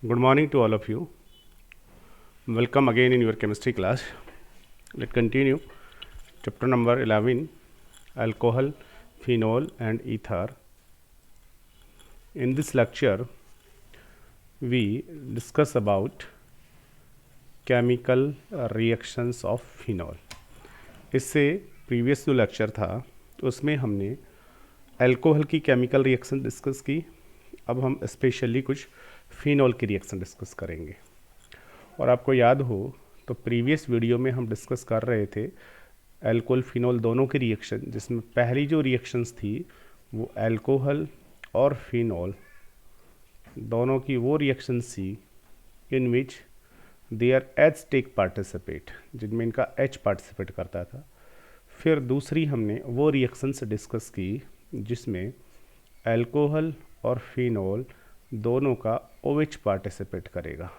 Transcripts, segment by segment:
Good morning to all of you. Welcome again in your chemistry class. Let's continue. Chapter number 11, alcohol, phenol and ether. In this lecture, we discuss about chemical reactions of phenol. इससे previous जो lecture था उसमें हमने alcohol की chemical reaction discuss की. अब हम specially कुछ फिनॉल की रिएक्शन डिस्कस करेंगे. और आपको याद हो तो प्रीवियस वीडियो में हम डिस्कस कर रहे थे अल्कोहल फिनॉल दोनों की रिएक्शन, जिसमें पहली जो रिएक्शंस थी वो अल्कोहल और फिनॉल दोनों की वो रिएक्शंस थी in which their H take participate, जिनमें इनका एच पार्टिसिपेट करता था. फिर दूसरी हमने वो रिएक्शंस डिस्कस की जिसमें अल्कोहल और फिनॉल दोनों का OH पार्टिसिपेट करेगा.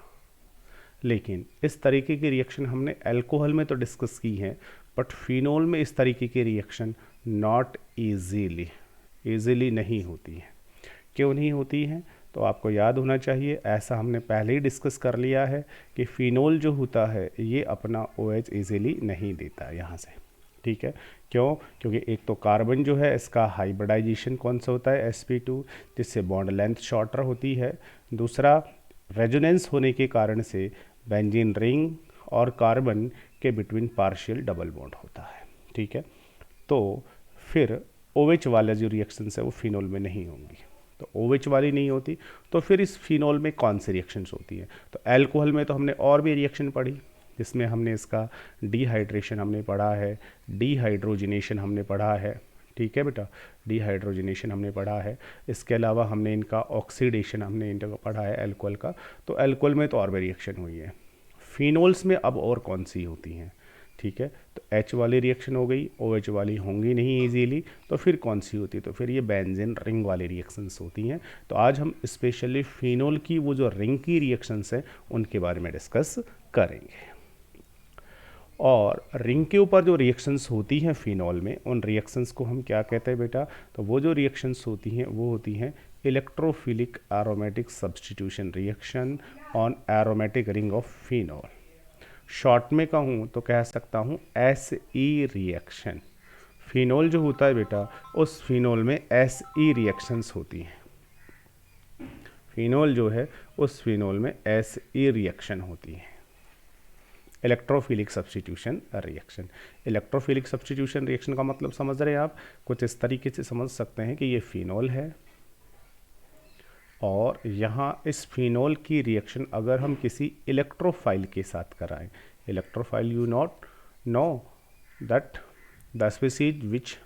लेकिन इस तरीके की रिएक्शन हमने अल्कोहल में तो डिस्कस की है, बट फिनॉल में इस तरीके की रिएक्शन नॉट ईजीली नहीं होती है. क्यों नहीं होती हैं? तो आपको याद होना चाहिए, ऐसा हमने पहले ही डिस्कस कर लिया है कि फिनॉल जो होता है ये अपना OH ईजीली नहीं देता यहाँ से. ठीक है, क्यों? क्योंकि एक तो कार्बन जो है इसका हाइब्रिडाइजेशन कौन सा होता है, sp2, जिससे बॉन्ड लेंथ शॉर्टर होती है. दूसरा, रेजोनेंस होने के कारण से बेंजीन रिंग और कार्बन के बिटवीन पार्शियल डबल बॉन्ड होता है. ठीक है, तो फिर OH वाला जो रिएक्शंस है वो फिनॉल में नहीं होंगी. तो OH वाली नहीं होती तो फिर इस फिनॉल में कौन सी रिएक्शंस होती हैं? तो अल्कोहल में तो हमने और भी रिएक्शन पढ़ी, जिसमें हमने इसका डिहाइड्रेशन हमने पढ़ा है, डिहाइड्रोजिनेशन हमने पढ़ा है. ठीक है बेटा, डिहाइड्रोजिनेशन हमने पढ़ा है. इसके अलावा हमने इनका ऑक्सीडेशन हमने इनका पढ़ा है अल्कोहल का. तो अल्कोहल में तो और भी रिएक्शन हुई है. फिनॉल्स में अब और कौन सी होती हैं? ठीक है, तो H वाली रिएक्शन हो गई, OH वाली होंगी नहीं इजीली, तो फिर कौन सी होती है? तो फिर ये बेंजीन रिंग वाली रिएक्शंस होती हैं. तो आज हम स्पेशली फिनॉल की वो जो रिंग की रिएक्शंस हैं उनके बारे में डिस्कस करेंगे. और रिंग के ऊपर जो रिएक्शंस होती हैं फिनॉल में, उन रिएक्शंस को हम क्या कहते हैं बेटा? तो वो जो रिएक्शंस होती हैं वो होती हैं electrophilic aromatic substitution reaction on aromatic ring of phenol. Short में कहूँ तो कह सकता हूँ SE रिएक्शन. फिनॉल जो होता है बेटा उस फिनॉल में SE रिएक्शंस होती हैं. फिनॉल जो है उस फिनॉल में SE रिएक्शन होती है, electrophilic substitution reaction. Electrophilic substitution reaction का मतलब समझ रहे हैं आप? कुछ इस तरीके से समझ सकते हैं कि ये फिनॉल है और यहाँ इस फिनॉल की रिएक्शन अगर हम किसी इलेक्ट्रोफाइल के साथ कराएं, electrophile you not know that the species which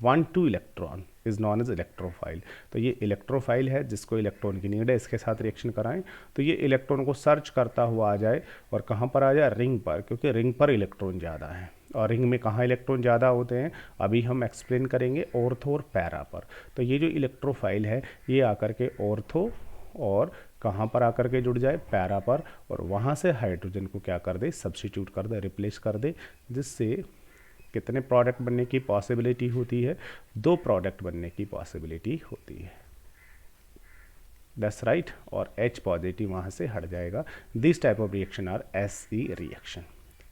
want to electron is known as electrophile. तो ये इलेक्ट्रोफाइल है जिसको इलेक्ट्रॉन की नीड है, इसके साथ रिएक्शन कराएं तो ये इलेक्ट्रॉन को सर्च करता हुआ आ जाए और कहाँ पर आ जाए? रिंग पर, क्योंकि रिंग पर इलेक्ट्रॉन ज़्यादा है. और रिंग में कहाँ इलेक्ट्रॉन ज़्यादा होते हैं अभी हम एक्सप्लेन करेंगे, ऑर्थो और पैरा पर. तो ये जो इलेक्ट्रोफाइल है ये आकर के ऑर्थो और कहाँ पर आकर के जुड़ जाए? पैरा पर, और वहाँ से हाइड्रोजन को क्या कर दे? सब्स्टिट्यूट कर दे, रिप्लेस कर दे, जिससे कितने प्रोडक्ट बनने की पॉसिबिलिटी होती है? 2 प्रोडक्ट बनने की पॉसिबिलिटी होती है. That's right. और H पॉजिटिव वहाँ से हट जाएगा. This type of reaction are SE reaction.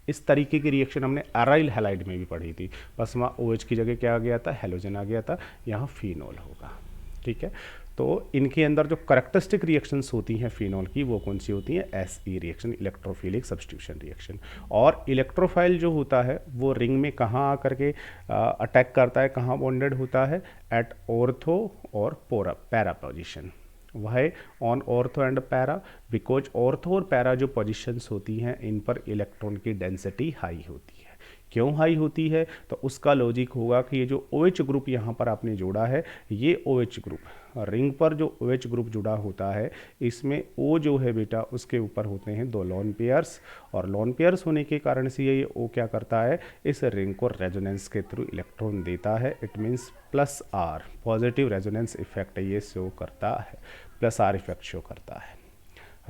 इस तरीके की रिएक्शन हमने अराइल हैलाइड में भी पढ़ी थी, बस वहाँ OH की जगह क्या आ गया था? हैलोजन आ गया था. यहाँ फिनॉल होगा. ठीक है, तो इनके अंदर जो करेक्टरिस्टिक रिएक्शंस होती हैं फिनॉल की वो कौन सी होती हैं? SE reaction, electrophilic substitution reaction. और इलेक्ट्रोफाइल जो होता है वो रिंग में कहाँ आकर के अटैक करता है, कहाँ बॉन्डेड होता है? एट ऑर्थो और para position. Why on ortho and para? Because ortho और पैरा जो पोजिशंस होती हैं इन पर इलेक्ट्रॉन की डेंसिटी हाई होती है. क्यों हाई होती है? तो उसका लॉजिक होगा कि ये जो OH ग्रुप यहाँ पर आपने जोड़ा है, ये OH ग्रुप रिंग पर जो OH ग्रुप जुड़ा होता है इसमें O जो है बेटा उसके ऊपर होते हैं 2 लोन पेयर्स, और लोन पेयर्स होने के कारण से ये O क्या करता है? इस रिंग को रेजोनेंस के थ्रू इलेक्ट्रॉन देता है. It means +R positive resonance effect ये शो करता है, +R इफेक्ट शो करता है.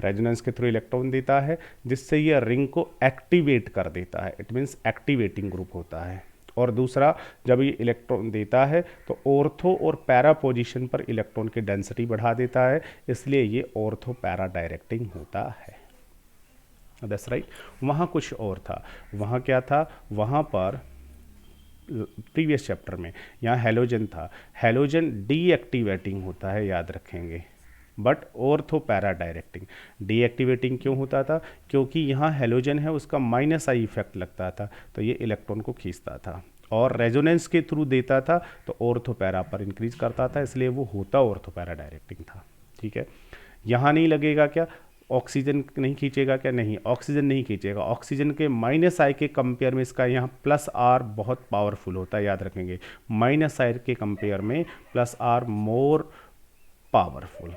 रेजोनेंस के थ्रू इलेक्ट्रॉन देता है जिससे ये रिंग को एक्टिवेट कर देता है. इट मीन्स एक्टिवेटिंग ग्रुप होता है. और दूसरा, जब ये इलेक्ट्रॉन देता है तो ऑर्थो और पैरा पोजीशन पर इलेक्ट्रॉन की डेंसिटी बढ़ा देता है, इसलिए ये ऑर्थो पैरा डायरेक्टिंग होता है। That's right. वहाँ कुछ और था, वहाँ क्या था, वहाँ पर प्रीवियस चैप्टर में यहाँ हेलोजन था, हेलोजन डीएक्टिवेटिंग होता है, याद रखेंगे, but ortho para directing. Deactivating क्यों होता था, क्योंकि यहाँ हेलोजन है उसका माइनस आई इफेक्ट लगता था, तो ये इलेक्ट्रॉन को खींचता था, और रेजोनेंस के थ्रू देता था तो ऑर्थो पैरा पर इंक्रीज करता था, इसलिए वो होता ऑर्थो पैरा डायरेक्टिंग था। ठीक है, यहाँ नहीं लगेगा क्या, ऑक्सीजन नहीं खींचेगा क्या, नहीं, ऑक्सीजन नहीं खींचेगा, ऑक्सीजन के माइनस आई के कंपेयर में इसका यहाँ प्लस आर बहुत पावरफुल होता है, याद रखेंगे, माइनस आई के कंपेयर में प्लस आर मोर पावरफुल।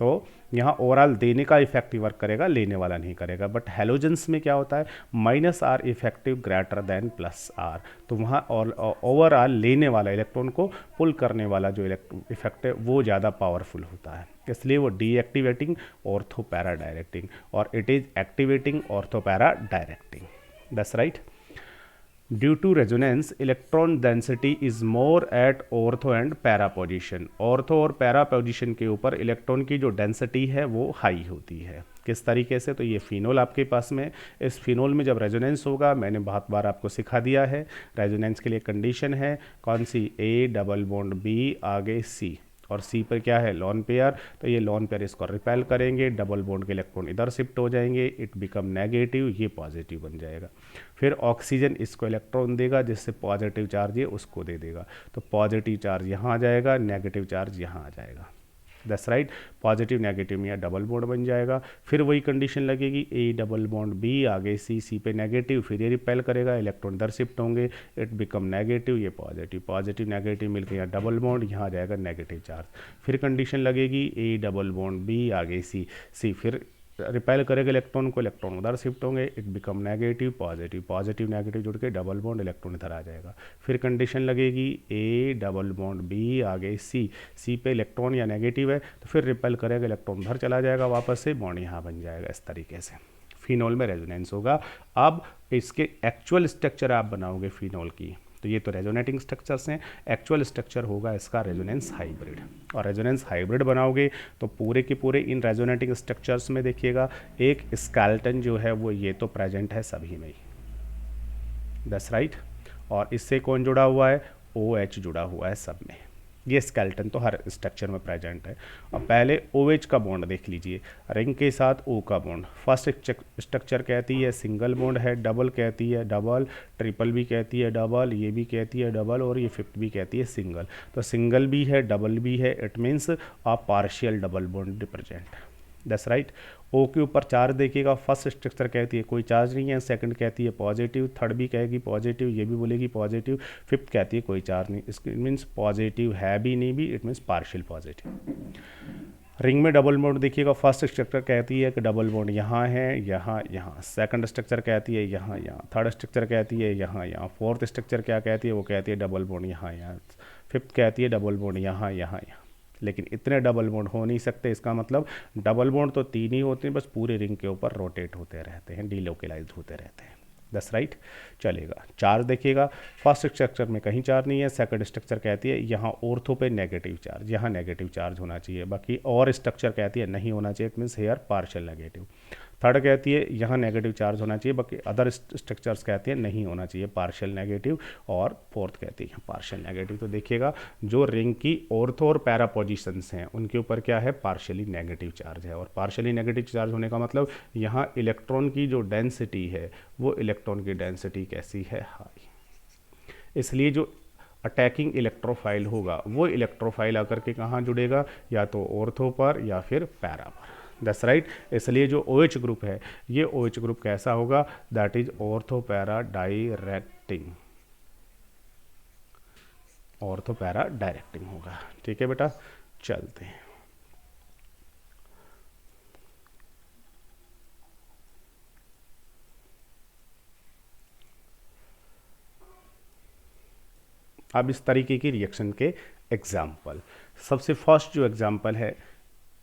तो यहाँ ओवरऑल देने का इफेक्टिव वर्क करेगा, लेने वाला नहीं करेगा। बट हेलोजेंस में क्या होता है, minus R effective greater than plus R, तो वहाँ ओवरऑल लेने वाला, इलेक्ट्रॉन को पुल करने वाला जो इफेक्ट है वो ज़्यादा पावरफुल होता है, इसलिए वो डीएक्टिवेटिंग ऑर्थो पैरा डायरेक्टिंग, और it is activating ortho para directing. That's right. Due to resonance electron density is more at ortho and para position. Ortho और पैरा पोजीशन के ऊपर इलेक्ट्रॉन की जो डेंसिटी है वो हाई होती है। किस तरीके से, तो ये फिनोल आपके पास में, इस फिनोल में जब रेजोनेंस होगा, मैंने बहुत बार आपको सिखा दिया है, रेजोनेंस के लिए कंडीशन है कौन सी, ए डबल बॉन्ड बी आगे सी, और सी पर क्या है, लॉन पेयर, तो ये लॉन पेयर इसको रिपेल करेंगे, डबल बॉन्ड के इलेक्ट्रॉन इधर शिफ्ट हो जाएंगे, इट बिकम नेगेटिव, ये पॉजिटिव बन जाएगा। फिर ऑक्सीजन इसको इलेक्ट्रॉन देगा, जिससे पॉजिटिव चार्ज ये उसको दे देगा, तो पॉजिटिव चार्ज यहाँ आ जाएगा, नेगेटिव चार्ज यहाँ आ जाएगा। That's right. पॉजिटिव नेगेटिव में डबल बॉन्ड बन जाएगा, फिर वही कंडीशन लगेगी, ए डबल बॉन्ड बी आगे सी, सी पे नेगेटिव, फिर ये रिपेल करेगा, इलेक्ट्रॉन इधर शिफ्ट होंगे, इट बिकम नेगेटिव, ये पॉजिटिव, पॉजिटिव नेगेटिव मिलकर यहाँ डबल बॉन्ड, यहाँ आ जाएगा नेगेटिव चार्ज, फिर कंडीशन लगेगी, ए डबल बॉन्ड बी आगे सी, सी फिर रिपेल करेगा इलेक्ट्रॉन को, इलेक्ट्रॉन उधर शिफ्ट होंगे, it become negative, positive, positive negative जुड़ के डबल बॉन्ड, इलेक्ट्रॉन इधर आ जाएगा, फिर कंडीशन लगेगी, ए डबल बॉन्ड बी आगे सी, सी पे इलेक्ट्रॉन या नेगेटिव है, तो फिर रिपेल करेगा, इलेक्ट्रॉन उधर चला जाएगा वापस से, बॉन्ड यहाँ बन जाएगा। इस तरीके से फिनोल में रेजोनेंस होगा। अब इसके एक्चुअल स्ट्रक्चर आप बनाओगे फिनोल की, तो ये तो रेजोनेटिंग स्ट्रक्चर्स हैं, एक्चुअल स्ट्रक्चर होगा इसका रेजोनेंस हाइब्रिड, और रेजोनेंस हाइब्रिड बनाओगे तो पूरे के पूरे इन रेजोनेटिंग स्ट्रक्चर्स में देखिएगा एक स्केलेटन जो है वो ये तो प्रेजेंट है सभी में ही, दैट्स राइट, और इससे कौन जुड़ा हुआ है, OH जुड़ा हुआ है सब में, ये स्केलेटन तो हर स्ट्रक्चर में प्रेजेंट है। अब पहले OH का बॉन्ड देख लीजिए, रिंग के साथ O का बॉन्ड, फर्स्ट स्ट्रक्चर कहती है सिंगल बॉन्ड है, डबल कहती है डबल, ट्रिपल भी कहती है डबल, ये भी कहती है डबल, और ये फिफ्थ भी कहती है सिंगल, तो सिंगल भी है डबल भी है, it means a partial double bond represent, that's right. O के ऊपर चार्ज देखिएगा, फर्स्ट स्ट्रक्चर कहती है कोई चार्ज नहीं है, सेकंड कहती है पॉजिटिव, थर्ड भी कहेगी पॉजिटिव, ये भी बोलेगी पॉजिटिव, फिफ्थ कहती है कोई चार्ज नहीं, इसके मीन्स पॉजिटिव है भी नहीं भी, it means partial positive. Ring में डबल बॉन्ड देखिएगा, फर्स्ट स्ट्रक्चर कहती है कि डबल बॉन्ड यहाँ है, यहाँ यहाँ, सेकंड स्ट्रक्चर कहती है यहाँ यहाँ, थर्ड स्ट्रक्चर कहती है यहाँ यहाँ, फोर्थ स्ट्रक्चर क्या कहती है, वो कहती है डबल बॉन्ड यहाँ यहाँ, फिफ्थ कहती है डबल बॉन्ड यहाँ यहाँ यहाँ। लेकिन इतने डबल बॉन्ड हो नहीं सकते, इसका मतलब डबल बॉन्ड तो 3 ही होते हैं, बस पूरे रिंग के ऊपर रोटेट होते रहते हैं, डीलोकलाइज्ड होते रहते हैं, दैट्स राइट। चलेगा, चार्ज देखिएगा, फर्स्ट स्ट्रक्चर में कहीं चार्ज नहीं है, सेकंड स्ट्रक्चर कहती है यहाँ ऑर्थो पे नेगेटिव चार्ज, यहाँ नेगेटिव चार्ज होना चाहिए, बाकी और स्ट्रक्चर कहती है नहीं होना चाहिए, it means here partial negative. Third कहती है यहाँ नेगेटिव चार्ज होना चाहिए, बाकी अदर स्ट्रक्चर्स कहती है नहीं होना चाहिए, पार्शियल नेगेटिव, और फोर्थ कहती है पार्शियल नेगेटिव। तो देखिएगा जो रिंग की ऑर्थो और पैरा पोजिशंस हैं उनके ऊपर क्या है, पार्शियली नेगेटिव चार्ज है, और पार्शियली नेगेटिव चार्ज होने का मतलब यहाँ इलेक्ट्रॉन की जो डेंसिटी है वो इलेक्ट्रॉन की डेंसिटी कैसी है, हाई, इसलिए जो अटैकिंग इलेक्ट्रोफाइल होगा वो इलेक्ट्रोफाइल आकर के कहाँ जुड़ेगा, या तो ऑर्थो पर या फिर पैरा पर, दैट्स राइट। इसलिए जो OH ग्रुप है ये OH ग्रुप कैसा होगा, that is ortho para directing, ortho para directing होगा। ठीक है बेटा, चलते हैं। अब इस तरीके की रिएक्शन के एग्जाम्पल, सबसे फर्स्ट जो एग्जाम्पल है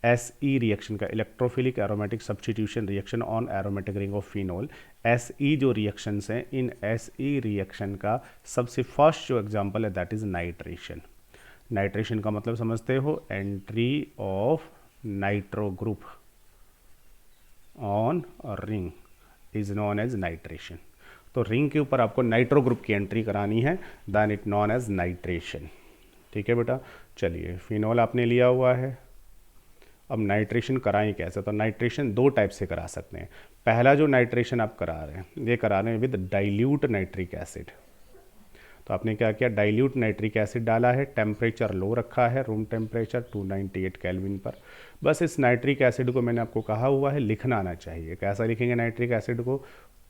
SE रिएक्शन का, electrophilic aromatic substitution reaction on aromatic ring of phenol, SE जो रिएक्शंस हैं, इन SE रिएक्शन का सबसे फर्स्ट जो एग्जांपल है दैट इज नाइट्रेशन। नाइट्रेशन का मतलब समझते हो, entry of nitro group on ring is known as nitration. तो रिंग के ऊपर आपको नाइट्रो ग्रुप की एंट्री करानी है, then it known as nitration. ठीक है बेटा, चलिए फिनोल आपने लिया हुआ है, अब नाइट्रेशन कराएं कैसे? तो नाइट्रेशन दो टाइप से करा सकते हैं। पहला जो नाइट्रेशन आप करा रहे हैं, ये करा रहे हैं विद डाइल्यूट नाइट्रिक एसिड। तो आपने क्या किया, डाइल्यूट नाइट्रिक एसिड डाला है, टेम्परेचर लो रखा है, रूम टेम्परेचर 298 केल्विन पर। बस इस नाइट्रिक एसिड को मैंने आपको कहा हुआ है लिखना आना चाहिए। कैसा लिखेंगे नाइट्रिक एसिड को?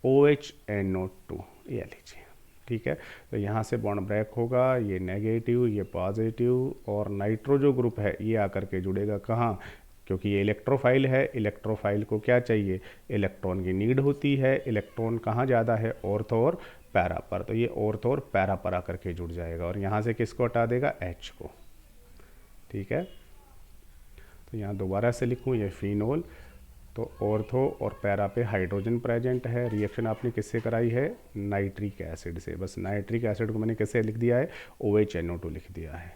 OHNO2, ये लीजिए। ठीक है, तो यहाँ से बॉन्ड ब्रेक होगा, ये नेगेटिव ये पॉजिटिव, और नाइट्रो जो ग्रुप है ये आकर के जुड़ेगा कहाँ? क्योंकि ये इलेक्ट्रोफाइल है, इलेक्ट्रोफाइल को क्या चाहिए? इलेक्ट्रॉन की नीड होती है। इलेक्ट्रॉन कहाँ ज़्यादा है? ऑर्थो और पैरा पर, तो ये ऑर्थो और पैरा पर आकर के जुड़ जाएगा, और यहाँ से किसको हटा देगा? H को। ठीक है, तो यहाँ दोबारा से लिखूँ, ये फिनोल, तो ऑर्थो और पैरा पे हाइड्रोजन प्रेजेंट है। रिएक्शन आपने किससे कराई है? नाइट्रिक एसिड से। बस नाइट्रिक एसिड को मैंने कैसे लिख दिया है? OHNO2 लिख दिया है,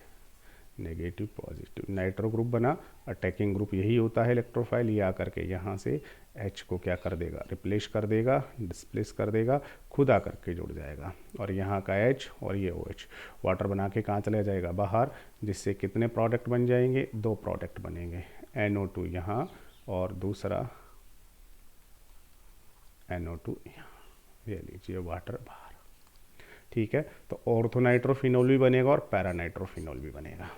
नेगेटिव पॉजिटिव, नाइट्रो ग्रुप बना। अटैकिंग ग्रुप यही होता है इलेक्ट्रोफाइल, ये आकर के यहाँ से H को क्या कर देगा? रिप्लेस कर देगा, डिस्प्लेस कर देगा, खुद आकर के जुड़ जाएगा, और यहाँ का H और ये OH वाटर बना के कहाँ चला जाएगा? बाहर, जिससे कितने प्रोडक्ट बन जाएंगे? दो प्रोडक्ट बनेंगे, NO2 यहाँ और दूसरा NO2 यहाँ। ये लीजिए वाटर बाहर। ठीक है, तो ऑर्थोनाइट्रोफिनोल भी बनेगा और पैरानाइट्रोफिनोल भी बनेगा।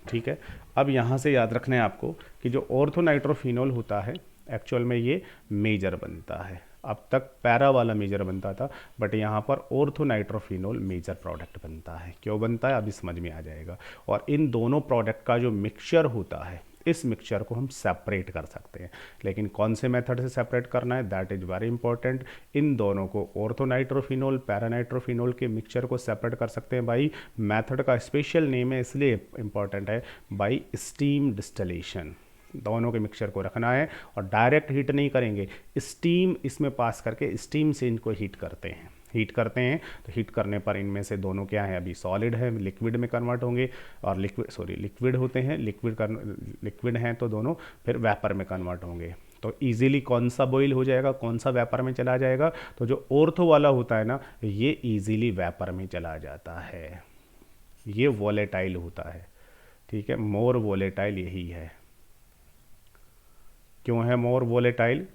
ठीक है, अब यहाँ से याद रखना है आपको कि जो ऑर्थोनाइट्रोफिनोल होता है एक्चुअल में ये मेजर बनता है। अब तक पैरा वाला मेजर बनता था, बट यहाँ पर ऑर्थोनाइट्रोफिनोल मेजर प्रोडक्ट बनता है। क्यों बनता है अभी समझ में आ जाएगा। और इन दोनों प्रोडक्ट का जो मिक्सचर होता है, इस मिक्सचर को हम सेपरेट कर सकते हैं, लेकिन कौन से मेथड से सेपरेट करना है दैट इज़ वेरी इंपॉर्टेंट। इन दोनों को, ऑर्थोनाइट्रोफिनोल पैरानाइट्रोफिनोल के मिक्सचर को सेपरेट कर सकते हैं बाई मेथड का स्पेशल नेम है, इसलिए इंपॉर्टेंट है, बाई स्टीम डिस्टिलेशन। दोनों के मिक्सचर को रखना है और डायरेक्ट हीट नहीं करेंगे, स्टीम इसमें पास करके स्टीम से इनको हीट करते हैं। तो हीट करने पर इनमें से दोनों क्या है? अभी सॉलिड है, लिक्विड में कन्वर्ट होंगे, और लिक्विड होते हैं, लिक्विड हैं तो दोनों फिर वेपर में कन्वर्ट होंगे। तो इजीली कौन सा बॉईल हो जाएगा, कौन सा वेपर में चला जाएगा? तो जो ऑर्थो वाला होता है ना, ये इजीली वेपर में चला जाता है, ये वोलेटाइल होता है। ठीक है, मोर वोलेटाइल यही है। क्यों है मोर वोलेटाइल?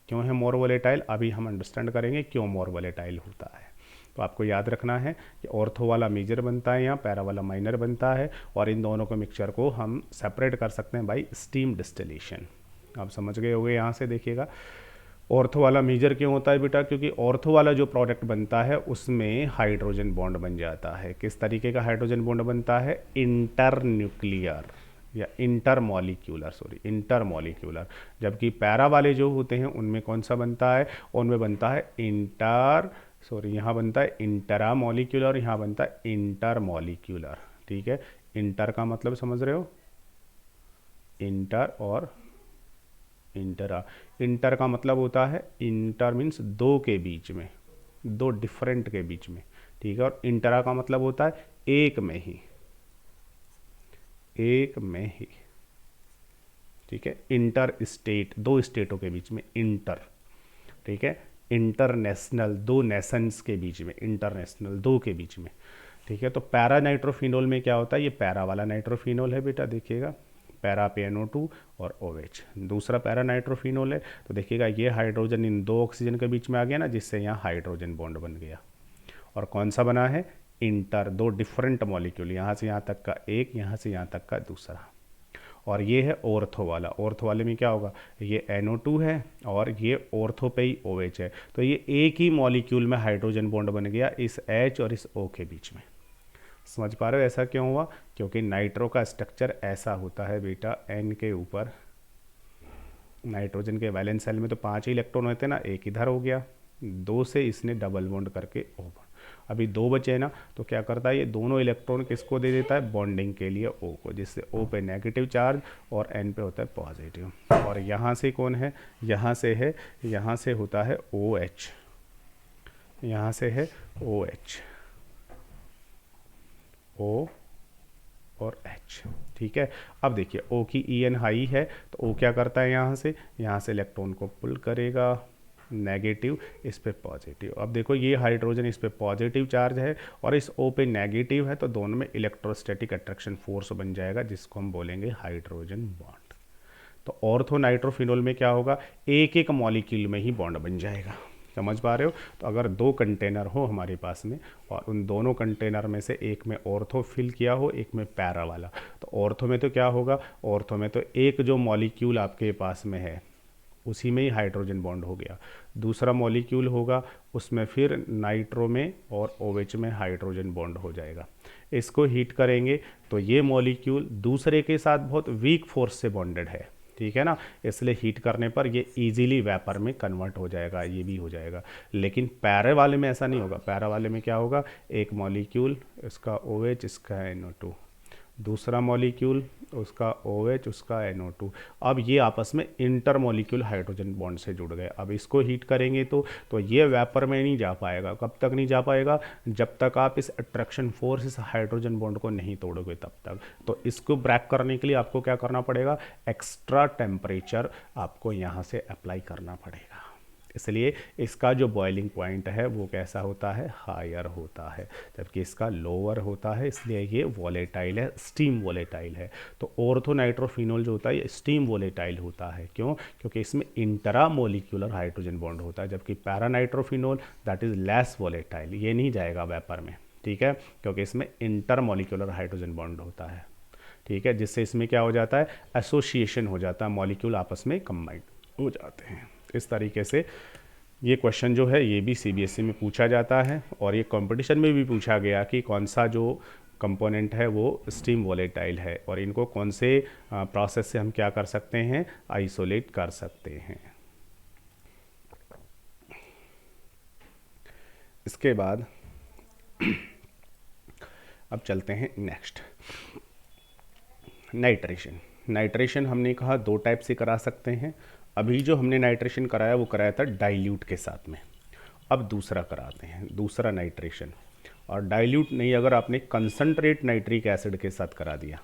क्यों है मोर वोलेटाइल? अभी हम अंडरस्टैंड करेंगे क्यों मोर वोलेटाइल होता है। तो आपको याद रखना है कि ऑर्थो वाला मेजर बनता है, यहाँ पैरा वाला माइनर बनता है, और इन दोनों के मिक्सचर को हम सेपरेट कर सकते हैं बाई स्टीम डिस्टिलेशन। आप समझ गए होंगे। यहाँ से देखिएगा, ऑर्थो वाला मेजर क्यों होता है बेटा? क्योंकि ऑर्थो वाला जो प्रोडक्ट बनता है उसमें हाइड्रोजन बॉन्ड बन जाता है। किस तरीके का हाइड्रोजन बॉन्ड बनता है? इंटरन्यूक्लियर या इंटरमॉलिक्यूलर। जबकि पैरा वाले जो होते हैं उनमें कौन सा बनता है? उनमें बनता है यहाँ बनता है इंटरामॉलिक्यूलर, यहाँ बनता है इंटरमॉलिक्यूलर। ठीक है, इंटर का मतलब समझ रहे हो? इंटर और इंटरा। इंटर का मतलब होता है, इंटर मीन्स दो के बीच में, दो डिफरेंट के बीच में। ठीक है, और इंटरा का मतलब होता है एक में ही, एक में ही। ठीक है, इंटर स्टेट, दो स्टेटों के बीच में इंटर। ठीक है, इंटरनेशनल, दो नेशंस के बीच में, इंटरनेशनल दो के बीच में। ठीक है, तो पैरा नाइट्रोफिनोल में क्या होता है? ये पैरा वाला नाइट्रोफिनोल है बेटा, देखिएगा पैरा पे NO2 और OH। दूसरा पैरा नाइट्रोफिनोल है, तो देखिएगा ये हाइड्रोजन इन दो ऑक्सीजन के बीच में आ गया ना, जिससे यहाँ हाइड्रोजन बॉन्ड बन गया। और कौन सा बना है? इंटर, दो डिफरेंट मॉलिक्यूल, यहाँ से यहाँ तक का एक, यहाँ से यहाँ तक का दूसरा। और ये है ऑर्थो वाला। ऑर्थो वाले में क्या होगा? ये NO2 है और ये ऑर्थो पे ही OH है, तो ये एक ही मॉलिक्यूल में हाइड्रोजन बॉन्ड बन गया इस H और इस O के बीच में। समझ पा रहे हो ऐसा क्यों हुआ? क्योंकि नाइट्रो का स्ट्रक्चर ऐसा होता है बेटा, N के ऊपर नाइट्रोजन के वैलेंस सेल में तो 5 ही इलेक्ट्रॉन होते हैं ना, एक इधर हो गया, 2 से इसने डबल बॉन्ड करके ओवर, अभी 2 बचे हैं ना, तो क्या करता है ये दोनों इलेक्ट्रॉन किसको दे देता है, बॉन्डिंग के लिए O को, जिससे O पे नेगेटिव चार्ज और N पे होता है पॉजिटिव। और यहाँ से कौन है, यहाँ से है, यहाँ से होता है OH, यहाँ से है OH, O और H, ठीक है। अब देखिए O की EN हाई है, तो O क्या करता है, यहाँ से इलेक्ट्रॉन को पुल करेगा, नेगेटिव इस पे पॉजिटिव। अब देखो ये हाइड्रोजन इस पे पॉजिटिव चार्ज है और इस O पे नेगेटिव है, तो दोनों में इलेक्ट्रोस्टैटिक अट्रैक्शन फोर्स बन जाएगा, जिसको हम बोलेंगे हाइड्रोजन बॉन्ड। तो ऑर्थो नाइट्रोफिनोल में क्या होगा, एक एक मॉलिक्यूल में ही बॉन्ड बन जाएगा। समझ पा रहे हो। तो अगर 2 कंटेनर हो हमारे पास में और उन दोनों कंटेनर में से एक में ऑर्थो फिल किया हो, एक में पैरा वाला, तो ऑर्थो में तो क्या होगा, ऑर्थो में तो एक जो मॉलिक्यूल आपके पास में है उसी में ही हाइड्रोजन बॉन्ड हो गया। दूसरा मॉलिक्यूल होगा उसमें फिर नाइट्रो में और OH में हाइड्रोजन बॉन्ड हो जाएगा। इसको हीट करेंगे तो ये मॉलिक्यूल दूसरे के साथ बहुत वीक फोर्स से बॉन्डेड है, ठीक है ना, इसलिए हीट करने पर ये इजीली वेपर में कन्वर्ट हो जाएगा, ये भी हो जाएगा। लेकिन पैरा वाले में ऐसा नहीं होगा। पैरा वाले में क्या होगा, एक मॉलिक्यूल इसका OH, इसका NO2, दूसरा मॉलिक्यूल उसका OH, उसका NO2। अब ये आपस में इंटर मॉलिक्यूल हाइड्रोजन बॉन्ड से जुड़ गए। अब इसको हीट करेंगे तो ये वेपर में नहीं जा पाएगा। कब तक नहीं जा पाएगा, जब तक आप इस अट्रैक्शन फोर्स इस हाइड्रोजन बॉन्ड को नहीं तोड़ोगे तब तक। तो इसको ब्रेक करने के लिए आपको क्या करना पड़ेगा, एक्स्ट्रा टेम्परेचर आपको यहाँ से अप्लाई करना पड़ेगा। इसलिए इसका जो बॉइलिंग पॉइंट है वो कैसा होता है, हायर होता है, जबकि इसका लोअर होता है, इसलिए ये वॉलेटाइल है, स्टीम वॉलेटाइल है। तो ऑर्थो नाइट्रोफिनोल जो होता है ये स्टीम वॉलेटाइल होता है। क्यों, क्योंकि इसमें इंट्रा मोलिकुलर हाइड्रोजन बॉन्ड होता है, जबकि para nitrophenol that is less volatile, ये नहीं जाएगा वेपर में, ठीक है, क्योंकि इसमें इंटर मोलिकुलर हाइड्रोजन बॉन्ड होता है, ठीक है, जिससे इसमें क्या हो जाता है, एसोसिएशन हो जाता है, मॉलिक्यूल आपस में कंबाइंड हो जाते हैं। इस तरीके से ये क्वेश्चन जो है ये भी CBSE में पूछा जाता है और ये कंपटीशन में भी पूछा गया कि कौन सा जो कंपोनेंट है वो स्टीम वॉलेटाइल है और इनको कौन से प्रोसेस से हम क्या कर सकते हैं, आइसोलेट कर सकते हैं। इसके बाद अब चलते हैं नेक्स्ट, नाइट्रेशन। नाइट्रेशन हमने कहा 2 टाइप से करा सकते हैं। अभी जो हमने नाइट्रेशन कराया वो कराया था डाइल्यूट के साथ में। अब दूसरा कराते हैं, दूसरा नाइट्रेशन। और डाइल्यूट नहीं, अगर आपने कंसंट्रेट नाइट्रिक एसिड के साथ करा दिया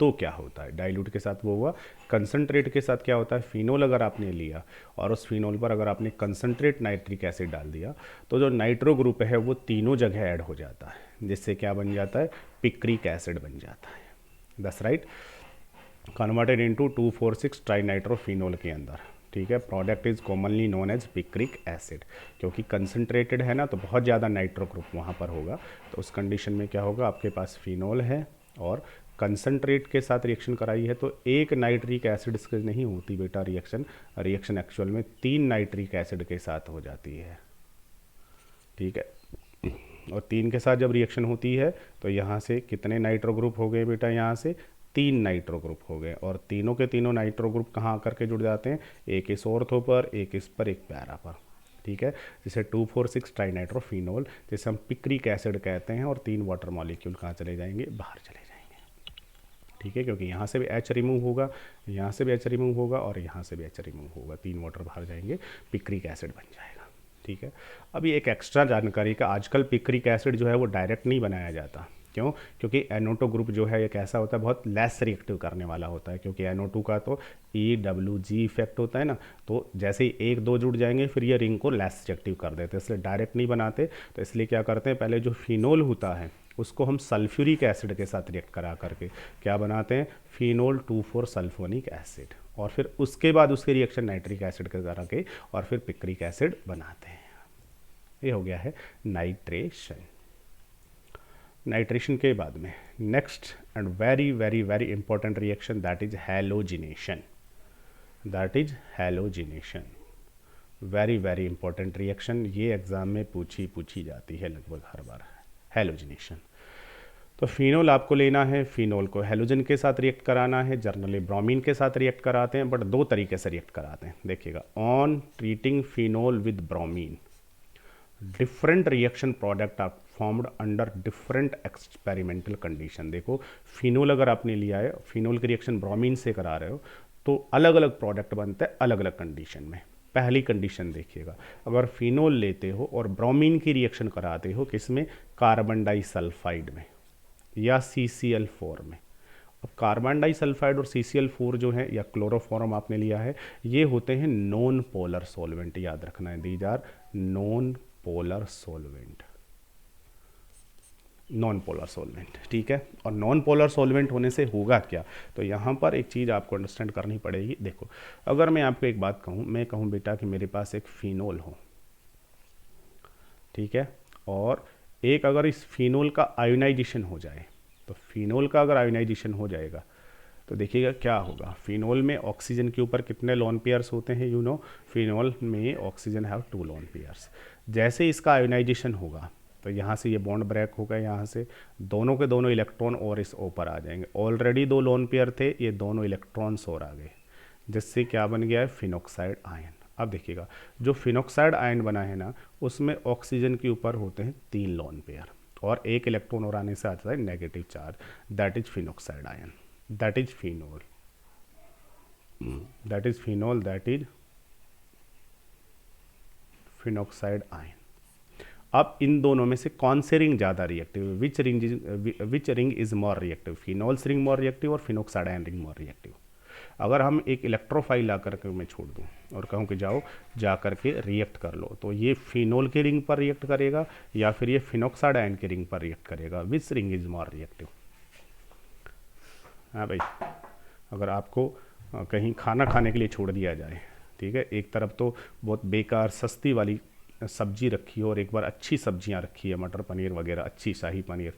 तो क्या होता है, डाइल्यूट के साथ वो हुआ, कंसंट्रेट के साथ क्या होता है, फिनोल अगर आपने लिया और उस फिनोल पर अगर आपने कंसंट्रेट नाइट्रिक एसिड डाल दिया तो जो नाइट्रो ग्रुप है वो तीनों जगह ऐड हो जाता है, जिससे क्या बन जाता है, पिक्रिक एसिड बन जाता है। That's right, converted into 2,4,6 trinitrophenol के अंदर, ठीक है। Product is commonly known as picric acid, क्योंकि कंसंट्रेटेड है ना तो बहुत ज़्यादा नाइट्रो ग्रुप वहाँ पर होगा। तो उस कंडीशन में क्या होगा, आपके पास फिनोल है और कंसंट्रेट के साथ रिएक्शन कराई है तो एक नाइट्रिक एसिड से नहीं होती बेटा रिएक्शन एक्चुअल में 3 नाइट्रिक एसिड के साथ हो जाती है, ठीक है। और 3 के साथ जब रिएक्शन होती है तो यहाँ से कितने नाइट्रो ग्रुप हो गए बेटा, यहाँ से 3 नाइट्रो ग्रुप हो गए और तीनों के तीनों नाइट्रो ग्रुप कहाँ आकर के जुड़ जाते हैं, एक इस ऑर्थो पर, एक इस पर, एक पैरा पर, ठीक है। जिसे 2,4,6 ट्राइनाइट्रोफिनोल जिसे हम पिक्रिक एसिड कहते हैं। और 3 वाटर मॉलिक्यूल कहाँ चले जाएंगे, बाहर चले जाएंगे, ठीक है, क्योंकि यहाँ से भी H रिमूव होगा, यहाँ से भी H रिमूव होगा और यहाँ से भी H रिमूव होगा, 3 वाटर बाहर जाएंगे, पिक्रिक एसिड बन जाएगा, ठीक है। अभी एक एक्स्ट्रा जानकारी का, आजकल पिक्रिक एसिड जो है वो डायरेक्ट नहीं बनाया जाता। क्यों, क्योंकि NO2 ग्रुप जो है ये कैसा होता है, बहुत लेस रिएक्टिव करने वाला होता है, क्योंकि NO2 का तो EWG इफेक्ट होता है ना, तो जैसे ही 1-2 जुड़ जाएंगे फिर ये रिंग को लेस रिएक्टिव कर देते हैं, इसलिए डायरेक्ट नहीं बनाते। तो इसलिए क्या करते हैं, पहले जो फिनोल होता है उसको हम सल्फ्यूरिक एसिड के साथ रिएक्ट करा करके क्या बनाते हैं, फिनोल 2,4 सल्फोनिक एसिड, और फिर उसके बाद उसके रिएक्शन नाइट्रिक एसिड के करा के और फिर पिक्रिक एसिड बनाते हैं। ये हो गया है नाइट्रेशन। नाइट्रेशन के बाद में next and very very very important reaction that is halogenation, that is halogenation, very very important reaction. ये एग्जाम में पूछी जाती है लगभग हर बार, हैलोजिनेशन। तो फिनोल आपको लेना है, फिनोल को हैलोजन के साथ रिएक्ट कराना है, जनरली ब्रोमीन के साथ रिएक्ट कराते हैं, बट 2 तरीके से रिएक्ट कराते हैं। देखिएगा, on treating phenol with bromine, different reaction product are formed under different experimental condition. देखो फिनोल अगर आपने लिया है, फिनोल की रिएक्शन ब्रोमीन से करा रहे हो तो अलग अलग प्रोडक्ट बनते हैं अलग अलग कंडीशन में। पहली कंडीशन देखिएगा, अगर फिनोल लेते हो और ब्रोमीन की रिएक्शन कराते हो किसमें, कार्बन डाइसल्फाइड में या CCl4 में। अब कार्बन डाइसल्फाइड और CCl4 जो है या क्लोरोफॉर्म आपने लिया है, ये होते हैं नॉन पोलर सॉल्वेंट, याद रखना है, these are non polar solvent, non polar solvent, ठीक है। और नॉन पोलर सॉल्वेंट होने से होगा क्या, तो यहाँ पर एक चीज़ आपको अंडरस्टैंड करनी पड़ेगी। देखो अगर मैं आपको एक बात कहूँ, मैं कहूँ बेटा कि मेरे पास एक फिनोल हो, ठीक है, और एक अगर इस फिनोल का आयोनाइजेशन हो जाए, तो फिनोल का अगर आयोनाइजेशन हो जाएगा तो देखिएगा क्या होगा। फिनोल में ऑक्सीजन के ऊपर कितने लोन पेयर्स होते हैं, फिनोल में ऑक्सीजन हैव 2 लोन पेयर्स। जैसे इसका आयोनाइजेशन होगा तो यहाँ से ये बॉन्ड ब्रेक होगा, यहाँ से दोनों के दोनों इलेक्ट्रॉन और इस ऊपर आ जाएंगे। ऑलरेडी 2 लोन पेयर थे, ये दोनों इलेक्ट्रॉन्स और आ गए, जिससे क्या बन गया है, फिनॉक्साइड आयन। अब देखिएगा जो फिनॉक्साइड आयन बना है ना, उसमें ऑक्सीजन के ऊपर होते हैं 3 लोन पेयर और एक इलेक्ट्रॉन और आने से आता है negative charge, that is phenoxide ion, that is phenol, that is phenol, that is phenoxide ion. अब इन दोनों में से कौन से रिंग ज़्यादा रिएक्टिव है, which ring is more reactive, phenols ring more reactive और phenoxide ion ring more reactive. अगर हम एक इलेक्ट्रोफाइल ला करके मैं छोड़ दूं और कहूं कि जाओ जा करके रिएक्ट कर लो, तो ये फिनोल के रिंग पर रिएक्ट करेगा या फिर ये फिनॉक्साइड आयन के रिंग पर रिएक्ट करेगा, विच रिंग इज मोर रिएक्टिव। हाँ भाई, अगर आपको कहीं खाना खाने के लिए छोड़ दिया जाए, ठीक है, एक तरफ तो बहुत बेकार सस्ती वाली सब्जी रखी है और एक बार अच्छी सब्जियां रखी है, मटर पनीर वगैरह, अच्छी शाही पनीर,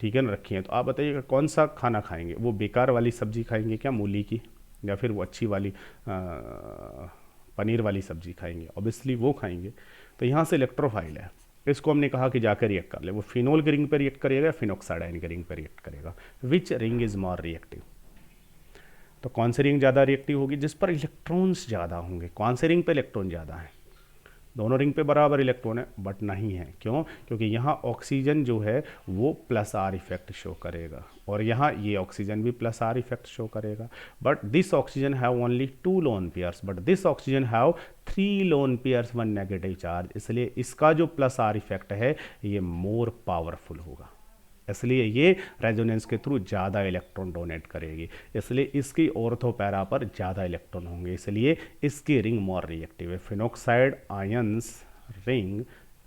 ठीक है ना, रखी है, तो आप बताइएगा कौन सा खाना खाएंगे, वो बेकार वाली सब्जी खाएंगे क्या मूली की, या फिर वो अच्छी वाली पनीर वाली सब्जी खाएंगे, ऑब्वियसली वो खाएंगे। तो यहाँ से इलेक्ट्रोफाइल है, इसको हमने कहा कि जाकर रिएक्ट कर ले, वो फिनोल के रिंग पर रिएक्ट करेगा या फिनॉक्साइड आयन के रिंग पर रिएक्ट करेगा, विच रिंग इज मोर रिएक्टिव। तो कौन से रिंग ज़्यादा रिएक्टिव होगी, जिस पर इलेक्ट्रॉन्स ज़्यादा होंगे। कौन से रिंग पे इलेक्ट्रॉन ज़्यादा है, दोनों रिंग पे बराबर इलेक्ट्रॉन है, बट नहीं है, क्यों, क्योंकि यहाँ ऑक्सीजन जो है वो +R इफेक्ट शो करेगा और यहाँ ये ऑक्सीजन भी +R इफेक्ट शो करेगा। But this oxygen have only 2 lone pairs, but this oxygen have 3 lone pairs 1 negative charge, इसलिए इसका जो +R इफेक्ट है ये मोर पावरफुल होगा, इसलिए ये रेजोनेंस के थ्रू ज़्यादा इलेक्ट्रॉन डोनेट करेगी, इसलिए इसकी ऑर्थो पैरा पर ज़्यादा इलेक्ट्रॉन होंगे, इसलिए इसकी रिंग मोर रिएक्टिव है। Phenoxide ions ring